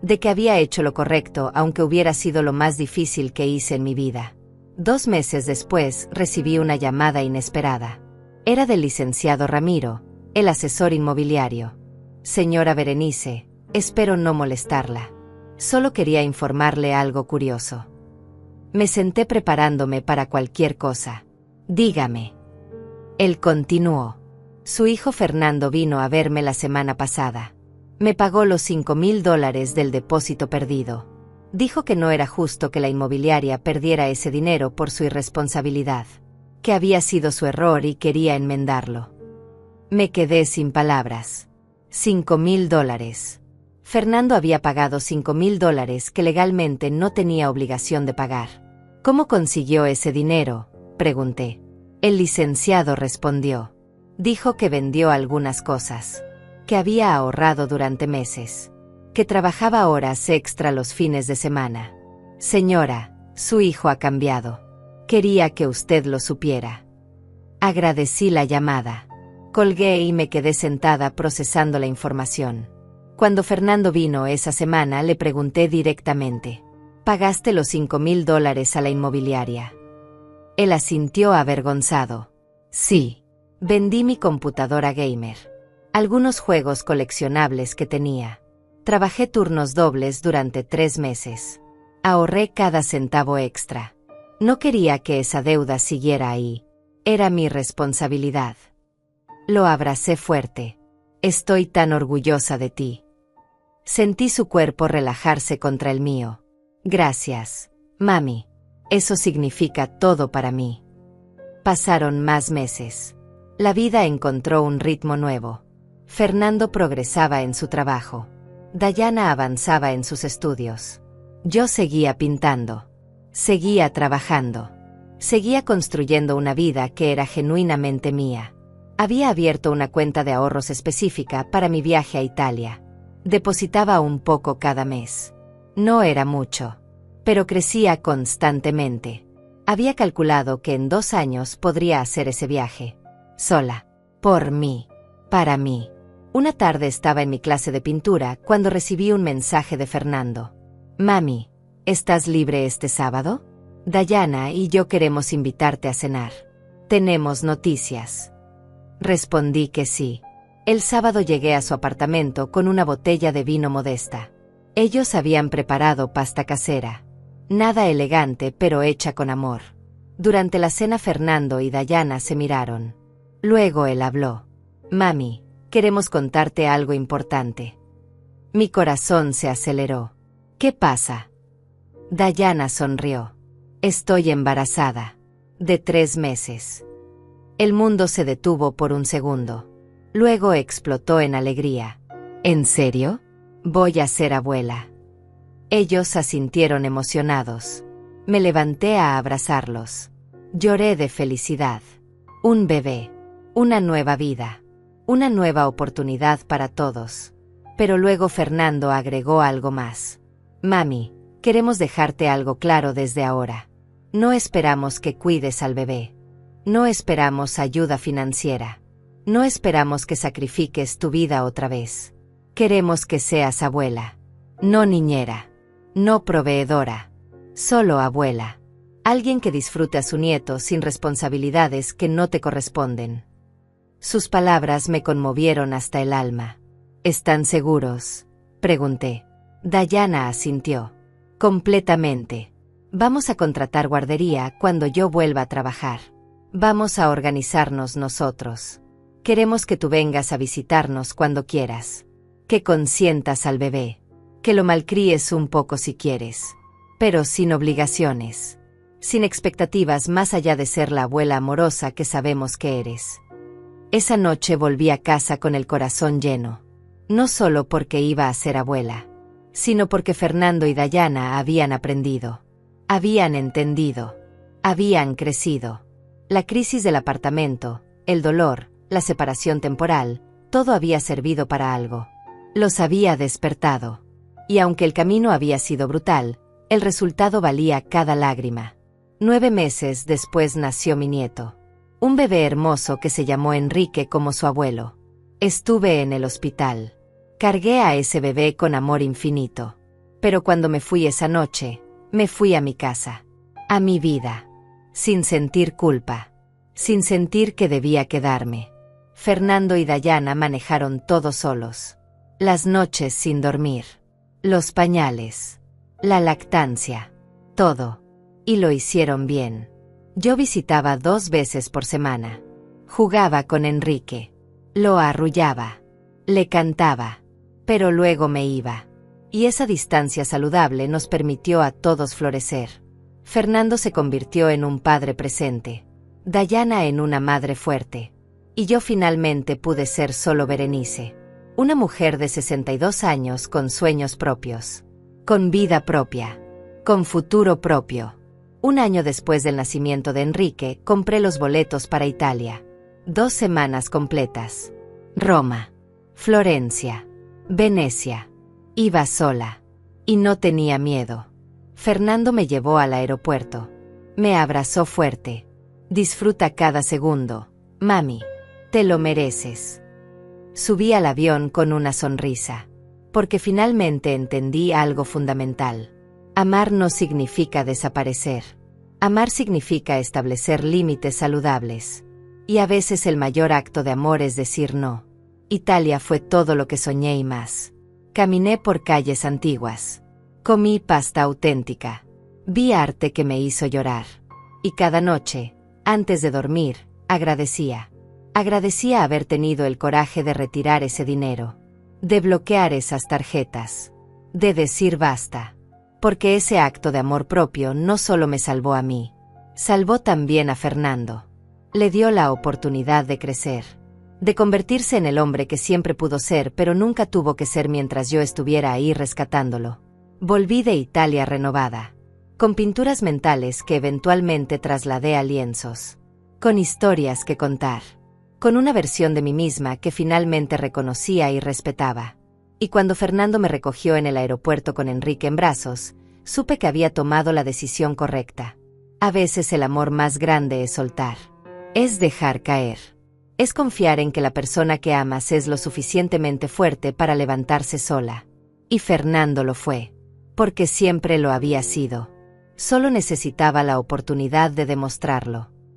De que había hecho lo correcto aunque hubiera sido lo más difícil que hice en mi vida. 2 meses después recibí una llamada inesperada. Era del licenciado Ramiro, el asesor inmobiliario. Señora Berenice, espero no molestarla. Solo quería informarle algo curioso. Me senté preparándome para cualquier cosa. Dígame. Él continuó. Su hijo Fernando vino a verme la semana pasada. Me pagó los $5,000 del depósito perdido. Dijo que no era justo que la inmobiliaria perdiera ese dinero por su irresponsabilidad. Que había sido su error y quería enmendarlo. Me quedé sin palabras. $5,000. Fernando había pagado $5,000 que legalmente no tenía obligación de pagar. ¿Cómo consiguió ese dinero?, pregunté. El licenciado respondió. Dijo que vendió algunas cosas. Que había ahorrado durante meses. Que trabajaba horas extra los fines de semana. Señora, su hijo ha cambiado. Quería que usted lo supiera. Agradecí la llamada. Colgué y me quedé sentada procesando la información. Cuando Fernando vino esa semana le pregunté directamente. ¿Pagaste los $5,000 a la inmobiliaria? Él asintió avergonzado. Sí. Vendí mi computadora gamer. Algunos juegos coleccionables que tenía. Trabajé turnos dobles durante 3 meses. Ahorré cada centavo extra. No quería que esa deuda siguiera ahí. Era mi responsabilidad. Lo abracé fuerte. Estoy tan orgullosa de ti. Sentí su cuerpo relajarse contra el mío. Gracias, mami. Eso significa todo para mí. Pasaron más meses. La vida encontró un ritmo nuevo. Fernando progresaba en su trabajo. Dayana avanzaba en sus estudios. Yo seguía pintando. Seguía trabajando. Seguía construyendo una vida que era genuinamente mía. Había abierto una cuenta de ahorros específica para mi viaje a Italia. Depositaba un poco cada mes. No era mucho, pero crecía constantemente. Había calculado que en 2 años podría hacer ese viaje. Sola. Por mí. Para mí. Una tarde estaba en mi clase de pintura cuando recibí un mensaje de Fernando. Mami, ¿estás libre este sábado? Dayana y yo queremos invitarte a cenar. Tenemos noticias. Respondí que sí. El sábado llegué a su apartamento con una botella de vino Modesta. Ellos habían preparado pasta casera. Nada elegante, pero hecha con amor. Durante la cena Fernando y Dayana se miraron. Luego él habló. Mami, queremos contarte algo importante. Mi corazón se aceleró. ¿Qué pasa? Dayana sonrió. Estoy embarazada. De 3 meses. El mundo se detuvo por un segundo. Luego explotó en alegría. ¿En serio? Voy a ser abuela. Ellos asintieron emocionados. Me levanté a abrazarlos. Lloré de felicidad. Un bebé. Una nueva vida. Una nueva oportunidad para todos. Pero luego Fernando agregó algo más. Mami, queremos dejarte algo claro desde ahora. No esperamos que cuides al bebé. No esperamos ayuda financiera. No esperamos que sacrifiques tu vida otra vez. Queremos que seas abuela. No niñera. No proveedora. Solo abuela. Alguien que disfrute a su nieto sin responsabilidades que no te corresponden. Sus palabras me conmovieron hasta el alma. ¿Están seguros? Pregunté. Dayana asintió. Completamente. Vamos a contratar guardería cuando yo vuelva a trabajar. Vamos a organizarnos nosotros. Queremos que tú vengas a visitarnos cuando quieras. Que consientas al bebé. Que lo malcríes un poco si quieres. Pero sin obligaciones. Sin expectativas más allá de ser la abuela amorosa que sabemos que eres. Esa noche volví a casa con el corazón lleno. No solo porque iba a ser abuela, sino porque Fernando y Dayana habían aprendido. Habían entendido. Habían crecido. La crisis del apartamento, el dolor, la separación temporal, todo había servido para algo. Los había despertado. Y aunque el camino había sido brutal, el resultado valía cada lágrima. 9 meses después nació mi nieto. Un bebé hermoso que se llamó Enrique como su abuelo. Estuve en el hospital. Cargué a ese bebé con amor infinito. Pero cuando me fui esa noche, me fui a mi casa. A mi vida. Sin sentir culpa. Sin sentir que debía quedarme. Fernando y Dayana manejaron todo solos. Las noches sin dormir. Los pañales. La lactancia. Todo. Y lo hicieron bien. Yo visitaba 2 veces por semana. Jugaba con Enrique. Lo arrullaba. Le cantaba. Pero luego me iba. Y esa distancia saludable nos permitió a todos florecer. Fernando se convirtió en un padre presente. Dayana en una madre fuerte. Y yo finalmente pude ser solo Berenice. Una mujer de 62 años con sueños propios. Con vida propia. Con futuro propio. 1 año después del nacimiento de Enrique, compré los boletos para Italia. 2 semanas completas. Roma. Florencia. Venecia. Iba sola. Y no tenía miedo. Fernando me llevó al aeropuerto. Me abrazó fuerte. Disfruta cada segundo, mami. Te lo mereces. Subí al avión con una sonrisa. Porque finalmente entendí algo fundamental. Amar no significa desaparecer. Amar significa establecer límites saludables. Y a veces el mayor acto de amor es decir no. Italia fue todo lo que soñé y más. Caminé por calles antiguas. Comí pasta auténtica. Vi arte que me hizo llorar. Y cada noche, antes de dormir, agradecía. Agradecía haber tenido el coraje de retirar ese dinero. De bloquear esas tarjetas. De decir basta. Porque ese acto de amor propio no solo me salvó a mí. Salvó también a Fernando. Le dio la oportunidad de crecer. De convertirse en el hombre que siempre pudo ser pero nunca tuvo que ser mientras yo estuviera ahí rescatándolo. Volví de Italia renovada. Con pinturas mentales que eventualmente trasladé a lienzos. Con historias que contar. Con una versión de mí misma que finalmente reconocía y respetaba. Y cuando Fernando me recogió en el aeropuerto con Enrique en brazos, supe que había tomado la decisión correcta. A veces el amor más grande es soltar. Es dejar caer. Es confiar en que la persona que amas es lo suficientemente fuerte para levantarse sola. Y Fernando lo fue. Porque siempre lo había sido. Solo necesitaba la oportunidad de demostrarlo.